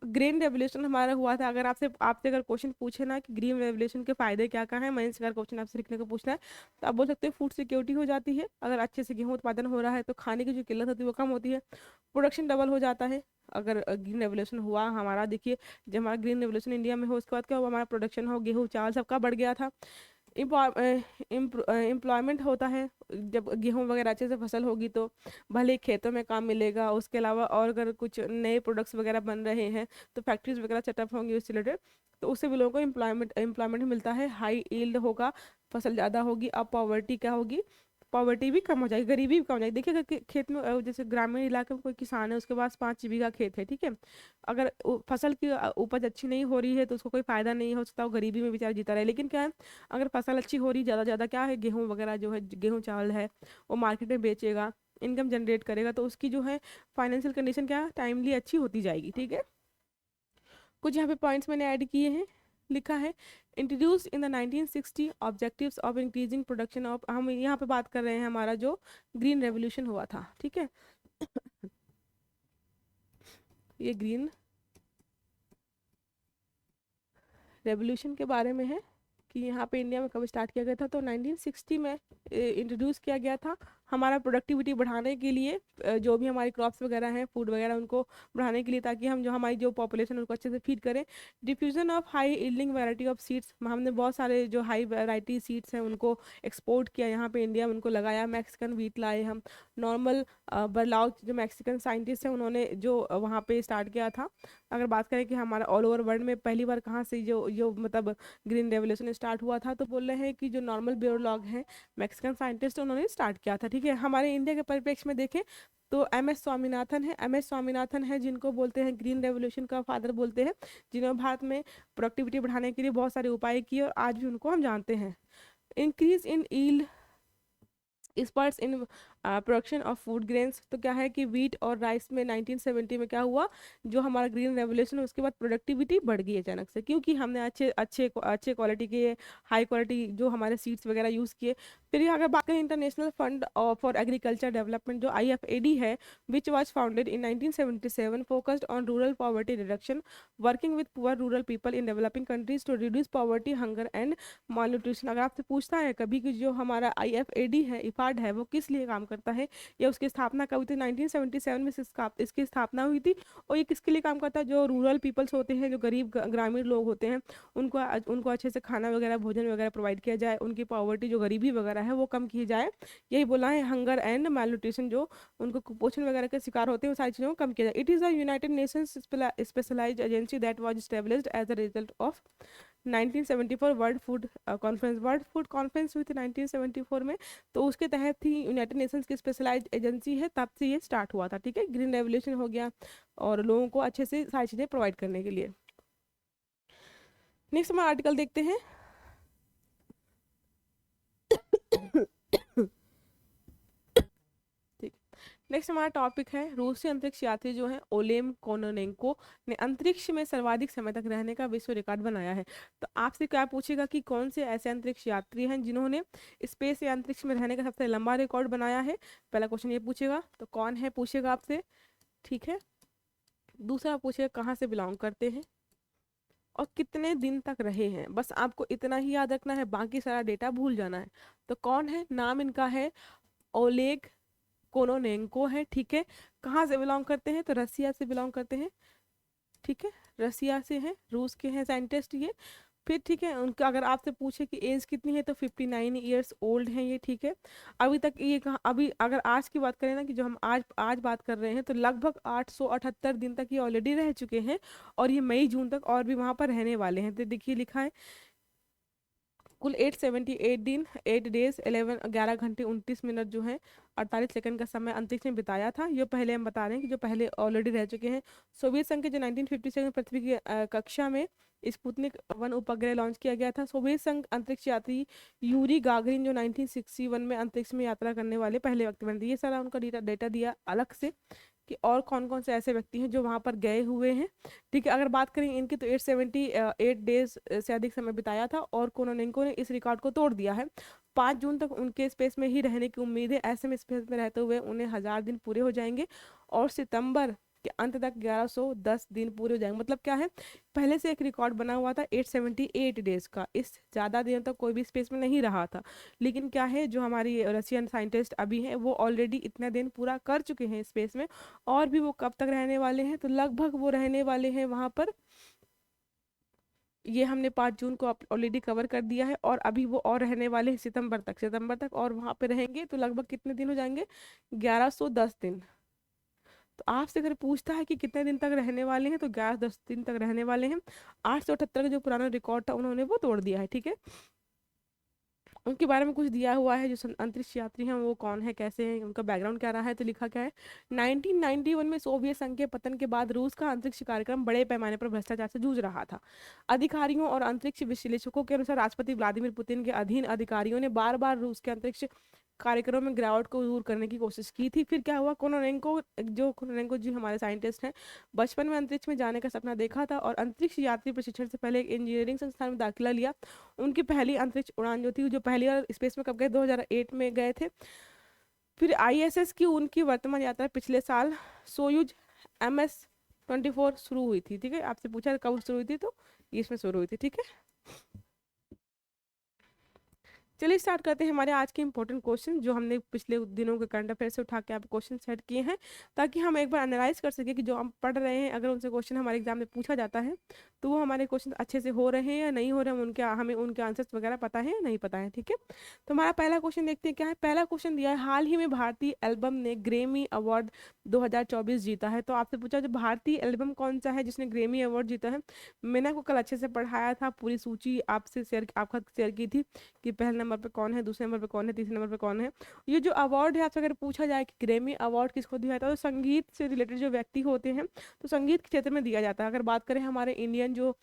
ग्रीन रेवोल्यूशन हमारा हुआ था। अगर आपसे आपसे अगर क्वेश्चन पूछे ना कि ग्रीन रेवोल्यूशन के फायदे क्या क्या हैं, मेंस अगर क्वेश्चन आपसे लिखने को पूछना है तो आप बोल सकते हैं फूड सिक्योरिटी हो जाती है, अगर अच्छे से गेहूं उत्पादन हो रहा है तो खाने की जो किल्लत होती है वो कम होती है, प्रोडक्शन डबल हो जाता है। अगर ग्रीन रेवोल्यूशन हुआ हमारा, देखिए जब हमारा ग्रीन रेवोल्यूशन इंडिया में हो उसके बाद क्या हुआ, हमारा प्रोडक्शन हो, गेहूँ चावल सबका बढ़ गया था। एम्प्लॉयमेंट होता है, जब गेहूं वगैरह अच्छे से फसल होगी तो भले ही खेतों में काम मिलेगा, उसके अलावा और अगर कुछ नए प्रोडक्ट्स वगैरह बन रहे हैं तो फैक्ट्रीज वगैरह सेटअप होंगी उससे रिलेटेड, तो उससे भी लोगों को एम्प्लॉयमेंट मिलता है, हाई यील्ड होगा, फसल ज़्यादा होगी। अब पॉवर्टी क्या होगी, पॉवर्टी भी कम हो जाएगी, गरीबी भी कम हो जाएगी। देखिए अगर खेत में जैसे ग्रामीण इलाके में कोई किसान है उसके पास 5 बीघा खेत है, ठीक है, अगर फसल की उपज अच्छी नहीं हो रही है तो उसको कोई फायदा नहीं हो सकता, वो गरीबी में बेचारा जीता रहे। लेकिन क्या है, अगर फसल अच्छी हो रही, ज़्यादा ज़्यादा क्या है, गेहूँ वगैरह जो है, गेहूँ चावल है वो मार्केट में बेचेगा, इनकम जनरेट करेगा, तो उसकी जो है फाइनेंशियल कंडीशन क्या टाइमली अच्छी होती जाएगी। ठीक है, कुछ यहाँ पे पॉइंट्स मैंने ऐड किए हैं। लिखा है introduce in the 1960 objectives of increasing production of, हम यहाँ पे बात कर रहे हैं हमारा जो ग्रीन रेवोल्यूशन हुआ था, ठीक है। ये ग्रीन रेवोल्यूशन के बारे में है कि यहाँ पे इंडिया में कब स्टार्ट किया गया था, तो 1960 में इंट्रोड्यूस किया गया था हमारा प्रोडक्टिविटी बढ़ाने के लिए। जो भी हमारी क्रॉप्स वगैरह हैं, फूड वगैरह, उनको बढ़ाने के लिए, ताकि हम जो हमारी जो पॉपुलेशन उनको अच्छे से फीड करें। Diffusion of high yielding variety of seeds, हमने बहुत सारे जो हाई वैरायटी सीड्स हैं उनको एक्सपोर्ट किया यहाँ पे इंडिया में, उनको लगाया। मैक्सिकन वीट लाए हम, नॉर्मल बरलाव जो मैक्सिकन साइंटिस्ट हैं उन्होंने जो वहाँ पे स्टार्ट किया था। अगर बात करें कि हमारा ऑल ओवर वर्ल्ड में पहली बार कहाँ से जो जो मतलब ग्रीन रेवोल्यूशन स्टार्ट हुआ था, तो बोल रहे हैं कि जो नॉर्मल बियोलॉग हैं मैक्सिकन साइंटिस्ट उन्होंने स्टार्ट किया था। ठीक है, हमारे इंडिया के परिप्रेक्ष्य में देखें तो MS स्वामीनाथन है, MS स्वामीनाथन है जिनको बोलते हैं ग्रीन रेवोल्यूशन का फादर बोलते हैं, जिन्होंने भारत में प्रोडक्टिविटी बढ़ाने के लिए बहुत सारे उपाय किए और आज भी उनको हम जानते हैं। Increase in yield experts in production of food grains, तो क्या है कि वीट और राइस में 1970 में क्या हुआ, जो हमारा ग्रीन रेवोल्यूशन है उसके बाद प्रोडक्टिविटी बढ़ गई अचानक से, क्योंकि हमने अच्छे अच्छे अच्छे क्वालिटी के हाई क्वालिटी जो हमारे सीड्स वगैरह यूज़ किए। फिर अगर बात करें international fund for agriculture development जो IFAD है, which was founded in 1977, focused on rural poverty reduction, working with poor rural people in developing countries to reduce poverty, hunger and malnutrition। अगर आपसे पूछता है कभी कि जो हमारा IFAD है, इफाड है, वो किस लिए काम करता है या उसकी स्थापना कब हुई थी, 1977 में इसकी स्थापना हुई थी। और ये किसके लिए काम करता है, जो रूरल पीपल्स होते हैं, जो गरीब ग्रामीण लोग होते हैं, उनको उनको अच्छे से खाना वगैरह भोजन वगैरह प्रोवाइड किया जाए, उनकी पॉवर्टी जो गरीबी वगैरह है वो कम की जाए। यही बोला है, हंगर एंड malnutrition, जो उनको कुपोषण वगैरह के शिकार होते हैं वो सारी चीज़ों को कम किया जाए। It is a United Nations specialised agency that was established as a result of 1974 world food conference हुई थी 1974 में, तो उसके तहत ही यूनाइटेड नेशंस की स्पेशलाइज्ड एजेंसी है, तब से ये स्टार्ट हुआ था। ठीक है, ग्रीन रेवोल्यूशन हो गया और लोगों को अच्छे से सारी चीज़ें प्रोवाइड करने के लिए। नेक्स्ट हम आर्टिकल देखते हैं। ठीक, नेक्स्ट हमारा टॉपिक है रूसी अंतरिक्ष यात्री जो है ओलेम कोनोनेंको ने अंतरिक्ष में सर्वाधिक समय तक रहने का विश्व रिकॉर्ड बनाया है। तो आपसे क्या पूछेगा कि कौन से ऐसे अंतरिक्ष यात्री हैं जिन्होंने स्पेस या अंतरिक्ष में रहने का सबसे लंबा रिकॉर्ड बनाया है, पहला क्वेश्चन ये पूछेगा, तो कौन है पूछेगा आपसे। ठीक है, दूसरा पूछेगा कहाँ से बिलोंग करते हैं और कितने दिन तक रहे हैं। बस आपको इतना ही याद रखना है, बाकी सारा डेटा भूल जाना है। तो कौन है, नाम इनका है ओलेग कोनोनेंको है। ठीक है, कहाँ से बिलोंग करते हैं, तो रसिया से बिलोंग करते हैं। ठीक है, रसिया से हैं, रूस के हैं साइंटिस्ट ये। फिर ठीक है, उनका अगर आपसे पूछे कि एज कितनी है तो 59 ईयर्स ओल्ड हैं ये। ठीक है, अभी तक ये कहा, अभी अगर आज की बात करें ना कि जो हम आज आज बात कर रहे हैं, तो लगभग 878 दिन तक ये ऑलरेडी रह चुके हैं और ये मई जून तक और भी वहाँ पर रहने वाले हैं। तो देखिए लिखा है कुल 878 दिन 8 डेज 11 घंटे 29 मिनट जो है 48 सेकंड का समय अंतरिक्ष में बिताया था। ये पहले हम बता रहे हैं कि जो पहले ऑलरेडी रह चुके हैं। सोवियत संघ के जो 1957 में पृथ्वी की कक्षा में स्पुतनिक 1 उपग्रह लॉन्च किया गया था। सोवियत संघ अंतरिक्ष यात्री यूरी गागरिन जो 1961 में अंतरिक्ष में यात्रा करने वाले पहले व्यक्ति बने थे। ये सारा उनका डेटा दिया अलग से कि और कौन कौन से ऐसे व्यक्ति हैं जो वहाँ पर गए हुए हैं। ठीक है, अगर बात करें इनकी तो 878 डेज से अधिक समय बिताया था और कोनोनेंको ने इस रिकॉर्ड को तोड़ दिया है। 5 जून तक उनके स्पेस में ही रहने की उम्मीद है। ऐसे में स्पेस में रहते हुए उन्हें 1000 दिन पूरे हो जाएंगे और सितंबर कि अंत तक 1110 दिन पूरे हो जाएंगे। मतलब क्या है, पहले से एक रिकॉर्ड बना हुआ था 878 डेज का, इस ज़्यादा दिनों तक कोई भी स्पेस में नहीं रहा था। लेकिन क्या है, जो हमारी रशियन साइंटिस्ट अभी हैं वो ऑलरेडी इतना दिन पूरा कर चुके हैं स्पेस में, और भी वो कब तक रहने वाले हैं, तो लगभग वो रहने वाले हैं वहाँ पर, ये हमने 5 जून को ऑलरेडी कवर कर दिया है, और अभी वो और रहने वाले हैं सितंबर तक और वहाँ पे रहेंगे, तो लगभग कितने दिन हो जाएंगे, 1110 दिन। तो आपसे अगर पूछता है कि कितने दिन तक रहने वाले हैं, तो 11-10 दिन तक रहने वाले हैं। 878 का जो पुराना रिकॉर्ड था उन्होंने वो तोड़ दिया है, ठीक है। उनके बारे में कुछ दिया हुआ है, जो अंतरिक्ष यात्री हैं वो कौन है, कैसे हैं, उनका बैकग्राउंड क्या रहा है, तो लिखा क्या है, 1991 में सोवियत संघ के पतन के बाद रूस का अंतरिक्ष कार्यक्रम बड़े पैमाने पर भ्रष्टाचार से जूझ रहा था। अधिकारियों और अंतरिक्ष विश्लेषकों के अनुसार राष्ट्रपति व्लादिमीर पुतिन के अधीन अधिकारियों ने बार बार रूस के अंतरिक्ष कार्यक्रम में गिरावट को दूर करने की कोशिश की थी। फिर क्या हुआ, कोनोनेंको जी हमारे साइंटिस्ट हैं, बचपन में अंतरिक्ष में जाने का सपना देखा था और अंतरिक्ष यात्री प्रशिक्षण से पहले एक इंजीनियरिंग संस्थान में दाखिला लिया। उनकी पहली अंतरिक्ष उड़ान जो थी, जो पहली बार स्पेस में कब गए, 2008 में गए थे। फिर आईएसएस की उनकी वर्तमान यात्रा पिछले साल सोयूज MS-24 शुरू हुई थी, ठीक है। आपसे पूछा कब शुरू हुई थी, तो ये इसमें शुरू हुई थी, ठीक है। चलिए स्टार्ट करते हैं हमारे आज के इंपॉर्टेंट क्वेश्चन, जो हमने पिछले दिनों के करंट अफेयर से उठा के आप क्वेश्चन सेट किए हैं, ताकि हम एक बार एनालाइज कर सके कि जो हम पढ़ रहे हैं, अगर उनसे क्वेश्चन हमारे एग्जाम में पूछा जाता है तो वो हमारे क्वेश्चन अच्छे से हो रहे हैं या नहीं हो रहे हैं, हमें उनके आंसर्स वगैरह पता है या नहीं पता है, ठीक है। तो हमारा पहला क्वेश्चन देखते हैं क्या है। पहला क्वेश्चन दिया है, हाल ही में भारतीय एल्बम ने ग्रेमी अवार्ड 2024 जीता है। तो आपसे पूछा जो भारतीय एल्बम कौन सा है जिसने ग्रेमी अवार्ड जीता है। मैंने आपको कल अच्छे से पढ़ाया था, पूरी सूची आपसे आपका शेयर की थी कि पहले नंबर पे कौन है, दूसरे नंबर पे कौन है, तीसरे नंबर पे कौन है। ये जो अवार्ड है, आपसे अगर पूछा जाए कि ग्रेमी अवार्ड किसको दिया जाता है, तो संगीत से रिलेटेड जो व्यक्ति होते हैं, तो संगीत के क्षेत्र में दिया जाता है। अगर बात करें हमारे इंडियन जो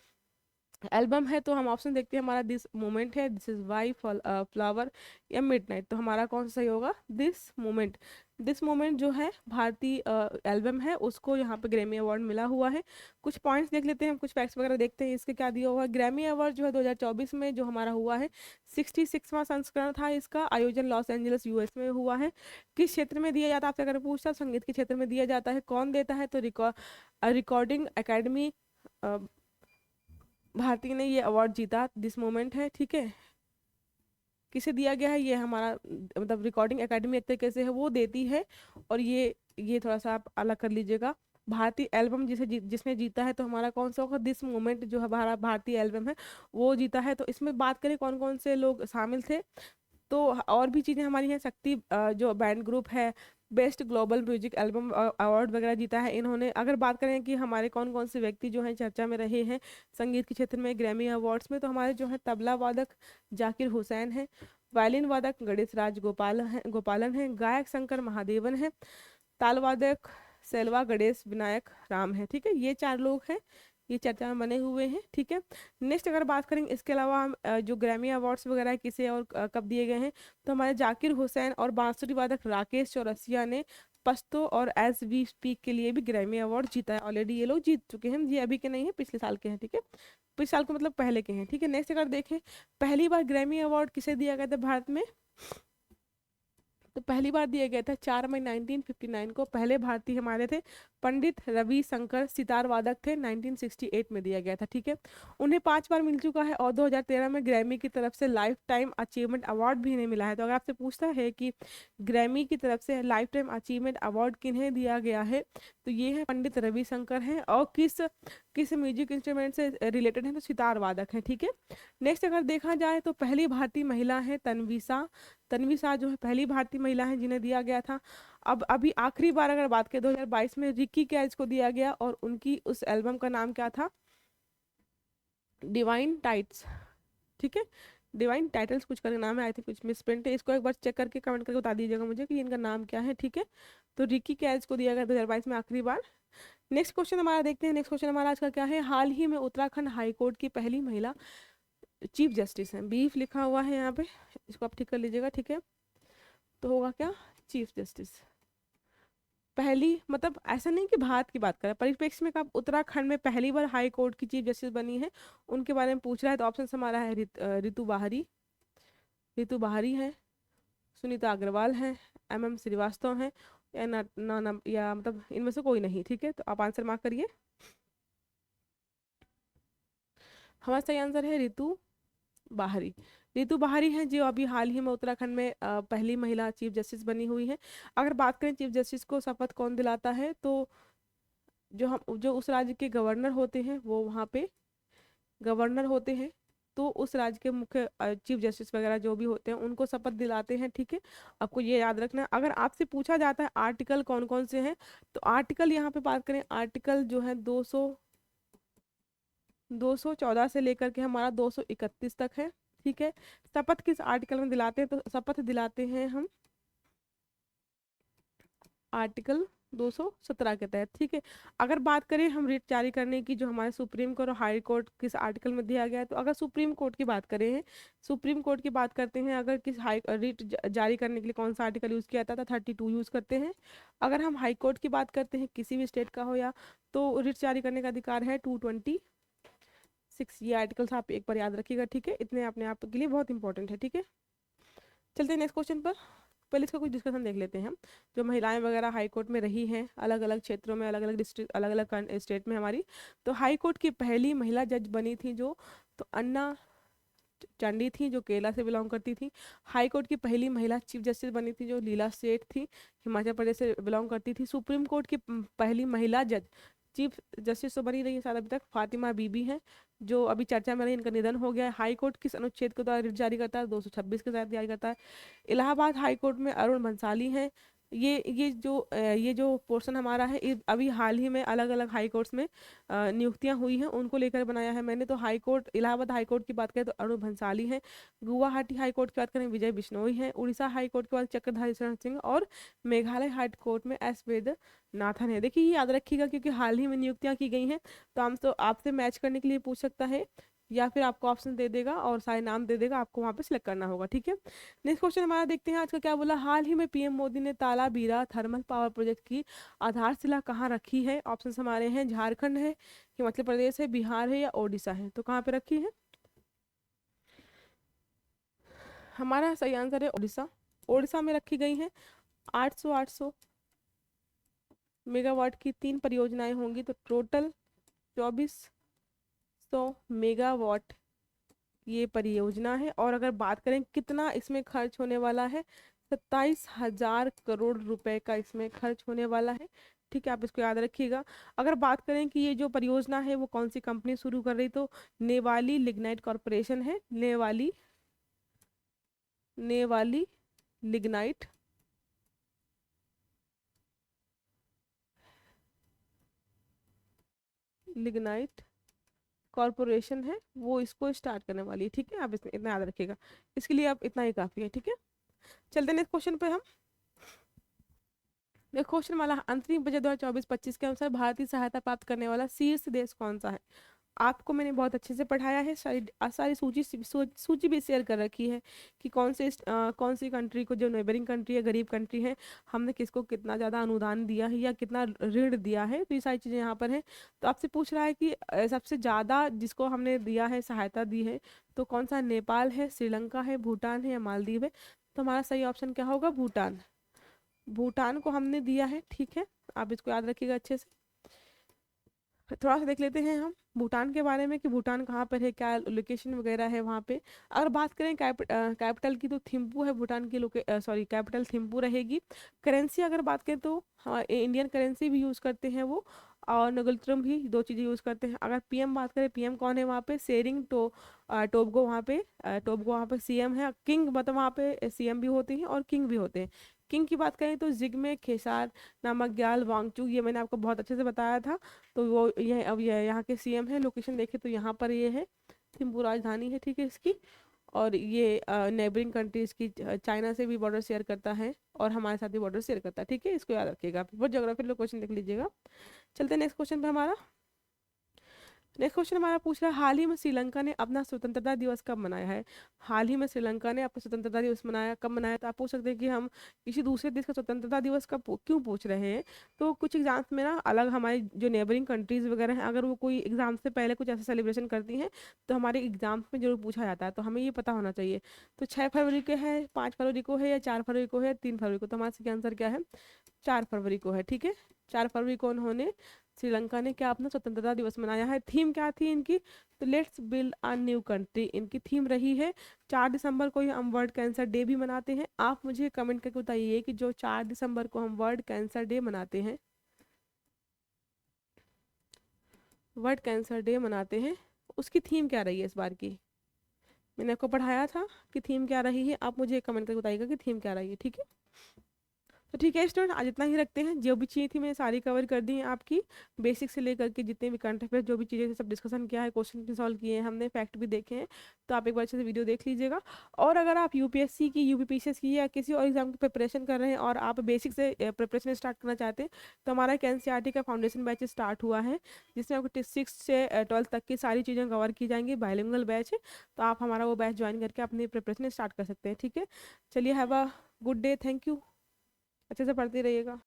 एल्बम है, तो हम ऑप्शन देखते हैं, हमारा दिस मोमेंट है, दिस इज वाई फ्लावर या मिडनाइट। तो हमारा कौन सा सही होगा, दिस मोमेंट। दिस मोमेंट जो है भारतीय एल्बम है, उसको यहाँ पे ग्रैमी अवार्ड मिला हुआ है। कुछ पॉइंट्स देख लेते हैं हम, कुछ फैक्ट्स वगैरह देखते हैं इसके क्या दिया हुआ है। ग्रैमी अवार्ड जो है 2024 में जो हमारा हुआ है, 66वां संस्करण था इसका, आयोजन लॉस एंजलिस US में हुआ है। किस क्षेत्र में दिया जाता है, आपसे अगर पूछता, संगीत के क्षेत्र में दिया जाता है। कौन देता है, तो रिकॉर्डिंग एकेडमी भारती ने ये अवार्ड जीता, दिस मोमेंट है, ठीक है। किसे दिया गया है, ये हमारा मतलब रिकॉर्डिंग एकेडमी एक तरीके से है वो देती है। और ये थोड़ा सा आप अलग कर लीजिएगा, भारतीय एल्बम जिसने जीता है, तो हमारा कौन सा होगा, दिस मोमेंट जो हमारा भारतीय एल्बम है वो जीता है। तो इसमें बात करें कौन कौन से लोग शामिल थे, तो और भी चीज़ें हमारी हैं। शक्ति जो बैंड ग्रुप है, best global music album award वगैरह जीता है इन्होंने। अगर बात करें कि हमारे कौन कौन से व्यक्ति जो हैं चर्चा में रहे हैं संगीत के क्षेत्र में ग्रैमी अवार्ड्स में, तो हमारे जो है तबला वादक जाकिर हुसैन है, वायलिन वादक गणेश राज गोपालन है, गायक शंकर महादेवन है, ताल वादक सेल्वा गणेश विनायक राम है, ठीक है। ये 4 लोग हैं, ये चर्चा में बने हुए हैं, ठीक है। नेक्स्ट अगर बात करेंगे इसके अलावा हम जो ग्रैमी अवार्ड्स वगैरह किसे और कब दिए गए हैं, तो हमारे जाकिर हुसैन और बांसुरी वादक राकेश चौरसिया ने पश्तो और एज वी स्पीक के लिए भी ग्रैमी अवार्ड जीता है। ऑलरेडी ये लोग जीत चुके हैं, ये अभी के नहीं है, पिछले साल के हैं, ठीक है। पिछले साल को मतलब पहले के हैं, ठीक है। नेक्स्ट अगर देखें, पहली बार ग्रैमी अवार्ड किसे दिया गया था भारत में, तो पहली बार दिया गया था 4 मई 1959 को। पहले भारतीय हमारे थे पंडित रवि शंकर, सितार वादक थे, 1968 में दिया गया था, ठीक है। उन्हें 5 बार मिल चुका है और 2013 में ग्रैमी की तरफ से लाइफ टाइम अचीवमेंट अवार्ड भी इन्हें मिला है। तो अगर आपसे पूछता है कि ग्रैमी की तरफ से लाइफ टाइम अचीवमेंट अवार्ड किन्हें दिया गया है, तो ये है पंडित रवि शंकर हैं, और किस किस म्यूजिक इंस्ट्रूमेंट से रिलेटेड है, तो सितार वादक है, ठीक है। नेक्स्ट अगर देखा जाए तो पहली भारतीय महिला है तन्वी शाह जो है पहली भारतीय महिला है जिन्हें दिया गया था। अब अभी आखिरी बार अगर बात करें 2022 में रिकी कैज को दिया गया, और उनकी उस एल्बम का नाम क्या था, डिवाइन टाइट्स, ठीक है। डिवाइन टाइटल्स कुछ करके नाम है, आई थिंक कुछ मिसप्रिंट है, इसको एक बार चेक करके कमेंट करके बता दीजिएगा मुझे कि इनका नाम क्या है, ठीक है। तो रिकी कैज को दिया गया 2022 में आखिरी बार। नेक्स्ट क्वेश्चन हमारा देखते हैं, नेक्स्ट क्वेश्चन हमारा आज का क्या है। हाल ही में उत्तराखंड हाईकोर्ट की पहली महिला चीफ जस्टिस है, बीफ लिखा हुआ है यहाँ पे, इसको आप ठीक कर लीजिएगा, ठीक है। तो होगा क्या, चीफ जस्टिस पहली, मतलब ऐसा नहीं कि भारत की बात करें, परिप्रेक्ष्य में कब उत्तराखंड में पहली बार हाई कोर्ट की चीफ जस्टिस बनी है, उनके बारे में पूछ रहा है। तो ऑप्शन हमारा है ऋतु बाहरी है, सुनीता अग्रवाल है, MM श्रीवास्तव हैं, या ना, ना, ना या मतलब इनमें से कोई नहीं, ठीक है। तो आप आंसर मार्क करिए। हमारा सही आंसर है ऋतु बाहरी। ऋतु बाहरी हैं जो अभी हाल ही में उत्तराखंड में पहली महिला चीफ जस्टिस बनी हुई है। अगर बात करें चीफ जस्टिस को शपथ कौन दिलाता है, तो जो उस राज्य के गवर्नर होते हैं वो वहाँ पे गवर्नर होते हैं। तो उस राज्य के मुख्य चीफ जस्टिस वगैरह जो भी होते हैं उनको शपथ दिलाते हैं, ठीक है। आपको ये याद रखना है। अगर आपसे पूछा जाता है आर्टिकल कौन कौन से हैं, तो आर्टिकल यहाँ पे बात करें, आर्टिकल जो है 214 से लेकर के हमारा 231 तक है, ठीक है। शपथ किस आर्टिकल में दिलाते हैं, तो शपथ दिलाते हैं हम आर्टिकल 217 के तहत, ठीक है। अगर बात करें हम रिट जारी करने की, जो हमारे सुप्रीम कोर्ट और हाई कोर्ट किस आर्टिकल में दिया गया है, तो अगर सुप्रीम कोर्ट की बात करें हैं, सुप्रीम कोर्ट की बात करते हैं, अगर किस हाई रिट जारी करने के लिए कौन सा आर्टिकल यूज़ किया जाता था, 32 यूज़ करते हैं। अगर हम हाई कोर्ट की बात करते हैं, किसी भी स्टेट का हो या, तो रिट जारी करने का अधिकार है 226। ये आर्टिकल्स आप एक बार याद रखिएगा, ठीक है। इतने अपने आप के लिए बहुत इंपॉर्टेंट है, ठीक है। चलते हैं नेक्स्ट क्वेश्चन पर। पहले इसका कुछ डिस्कशन देख लेते हैं हम। जो महिलाएं वगैरह हाई कोर्ट में रही हैं अलग अलग क्षेत्रों में, अलग अलग डिस्ट्रिक्ट, अलग अलग स्टेट में हमारी, तो हाई कोर्ट की पहली महिला जज बनी थी जो, तो अन्ना चंडी थी जो केरला से बिलोंग करती थी। हाई कोर्ट की पहली महिला चीफ जस्टिस बनी थी जो लीला सेठ थी, हिमाचल प्रदेश से बिलोंग करती थी। सुप्रीम कोर्ट की पहली महिला जज चीफ जस्टिस तो बनी रही है शायद अभी तक, फातिमा बीबी हैं जो अभी चर्चा में रही, इनका निधन हो गया है। हाई कोर्ट किस अनुच्छेद के द्वारा रिट जारी करता है, 226 के तहत जारी करता है। इलाहाबाद हाई कोर्ट में अरुण भंसाली हैं। ये जो पोर्शन हमारा है, ये अभी हाल ही में अलग अलग हाई कोर्ट्स में नियुक्तियां हुई हैं, उनको लेकर बनाया है मैंने। तो high court, Allahabad high court की बात करें तो अरुण भंसाली हैं। गुवाहाटी हाई कोर्ट की बात करें विजय बिश्नोई हैं। उड़ीसा हाई कोर्ट की बात चक्रधारी शरण सिंह, और मेघालय हाई कोर्ट में एस वेद नाथन है। देखिए ये याद रखिएगा क्योंकि हाल ही में नियुक्तियां की गई हैं, तो हम तो आपसे मैच करने के लिए पूछ सकता है, या फिर आपको ऑप्शन दे देगा और सारे नाम दे देगा, आपको वहाँ पे सिलेक्ट करना होगा, ठीक है। नेक्स्ट क्वेश्चन हमारा देखते हैं आज का क्या बोला। हाल ही में पीएम मोदी ने तालाबीरा थर्मल पावर प्रोजेक्ट की आधारशिला कहाँ रखी है। ऑप्शन हमारे हैं झारखंड है, हिमाचल प्रदेश है, बिहार है, या ओडिशा है। तो कहाँ पे रखी है, हमारा सही आंसर है ओडिशा। ओडिशा में रखी गई है। 800 मेगावाट की 3 परियोजनाएं होंगी, तो टोटल 2400 मेगावाट ये परियोजना है। और अगर बात करें कितना इसमें खर्च होने वाला है, 27,000 करोड़ रुपए का इसमें खर्च होने वाला है, ठीक है। आप इसको याद रखिएगा। अगर बात करें कि ये जो परियोजना है वो कौन सी कंपनी शुरू कर रही, तो नेवाली लिग्नाइट कॉरपोरेशन है। नेवाली लिग्नाइट लिग्नाइट कॉरपोरेशन है, वो इसको स्टार्ट करने वाली है, ठीक है। आप इसमें इतना याद रखिएगा, इसके लिए आप इतना ही काफ़ी है, ठीक है। चलते हैं नेक्स्ट क्वेश्चन पे हम। नेक्स्ट क्वेश्चन वाला, अंतरिम बजट 2024-25 के अनुसार भारतीय सहायता प्राप्त करने वाला शीर्ष देश कौन सा है। आपको मैंने बहुत अच्छे से पढ़ाया है, सारी सूची भी शेयर कर रखी है कि कौन सी कंट्री को, जो नेबरिंग कंट्री है, गरीब कंट्री है, हमने किसको कितना ज़्यादा अनुदान दिया है या कितना ऋण दिया है, तो ये सारी चीज़ें यहाँ पर हैं। तो आपसे पूछ रहा है कि सबसे ज़्यादा जिसको हमने दिया है, सहायता दी है, तो कौन सा, नेपाल है, श्रीलंका है, भूटान है, या मालदीव है। तो हमारा सही ऑप्शन क्या होगा, भूटान। भूटान को हमने दिया है, ठीक है। आप इसको याद रखिएगा अच्छे से। थोड़ा सा देख लेते हैं हम भूटान के बारे में कि भूटान कहाँ पर है, क्या लोकेशन वगैरह है वहाँ पे। अगर बात करें कैपिटल की, तो थिम्पू है भूटान की, सॉरी कैपिटल थिम्पू रहेगी। करेंसी अगर बात करें तो हाँ, इंडियन करेंसी भी यूज़ करते हैं वो, और नगलत्रम भी, दो चीज़ें यूज़ करते हैं। अगर पीएम बात करें, पीएम कौन है वहाँ पे, टोबगो वहाँ पे सीएम है। किंग मतलब वहाँ पे सीएम भी होते हैं और किंग भी होते हैं। किंग की बात करें तो जिग्मे खेसार, नामग्याल वांगचुक, ये मैंने आपको बहुत अच्छे से बताया था। तो वो ये अब ये यहाँ के सीएम है। लोकेशन देखे तो यहाँ पर ये है, थिम्पू राजधानी है, ठीक है इसकी। और ये नेबरिंग कंट्रीज की, चाइना से भी बॉर्डर शेयर करता है और हमारे साथ भी बॉर्डर शेयर करता है, ठीक है। इसको याद रखिएगा, बहुत ज्योग्राफी लोग क्वेश्चन देख लीजिएगा। चलते हैं नेक्स्ट क्वेश्चन पे हमारा। नेक्स्ट क्वेश्चन हमारा पूछ रहा है, हाल ही में श्रीलंका ने अपना स्वतंत्रता दिवस कब मनाया है? हाल ही में श्रीलंका ने अपना स्वतंत्रता दिवस मनाया, कब मनाया? तो आप पूछ सकते हैं कि हम किसी दूसरे देश का स्वतंत्रता दिवस का क्यों पूछ रहे हैं। तो कुछ एग्जाम्स में ना अलग हमारे जो नेबरिंग कंट्रीज वगैरह हैं, अगर वो कोई एग्जाम से पहले कुछ ऐसा सेलिब्रेशन करती हैं तो हमारे एग्जाम्स में जरूर पूछा जाता है, तो हमें ये पता होना चाहिए। तो 6 फरवरी को है, 5 फरवरी को है, या 4 फरवरी को है, 3 फरवरी को? तो हमारा इसका आंसर क्या है? 4 फरवरी को है। ठीक है, 4 फरवरी को उन्होंने, श्रीलंका ने क्या अपना स्वतंत्रता दिवस मनाया है। थीम क्या थी इनकी? तो let's build a new country इनकी थीम रही है। 4 दिसंबर को ही हम वर्ल्ड कैंसर डे भी मनाते हैं। आप मुझे कमेंट करके बताइए कि जो 4 दिसंबर को हम वर्ल्ड कैंसर डे मनाते हैं, वर्ल्ड कैंसर डे मनाते हैं, उसकी थीम क्या रही है इस बार की? मैंने आपको पढ़ाया था कि थीम क्या रही है, आप मुझे कमेंट करके बताइएगा कि थीम क्या रही है। ठीक है, तो ठीक है स्टूडेंट, आज इतना ही रखते हैं। जो भी चीज़ थी मैंने सारी कवर कर दी हैं आपकी, बेसिक से लेकर के जितने भी करंट अफेयर जो भी चीज़ें थी सब डिस्कशन किया है, क्वेश्चन भी सॉल्व किए हैं हमने, फैक्ट भी देखे हैं। तो आप एक बार अच्छे से वीडियो देख लीजिएगा। और अगर आप यूपीएससी की, यूपीपीसीएस की या किसी और एग्जाम की प्रिपरेशन कर रहे हैं और आप बेसिक से प्रिपरेशन स्टार्ट करना चाहते हैं, तो हमारा एक एनसीईआरटी का फाउंडेशन बैच स्टार्ट हुआ है, जिसमें आपको 6 से 12 तक की सारी चीज़ें कवर की जाएंगी, बायलिंगुअल बैच है। तो आप हमारा वो बैच ज्वाइन करके अपनी प्रिपरेशन स्टार्ट कर सकते हैं। ठीक है, चलिए, have a good day, thank you, अच्छे से पढ़ते रहिएगा।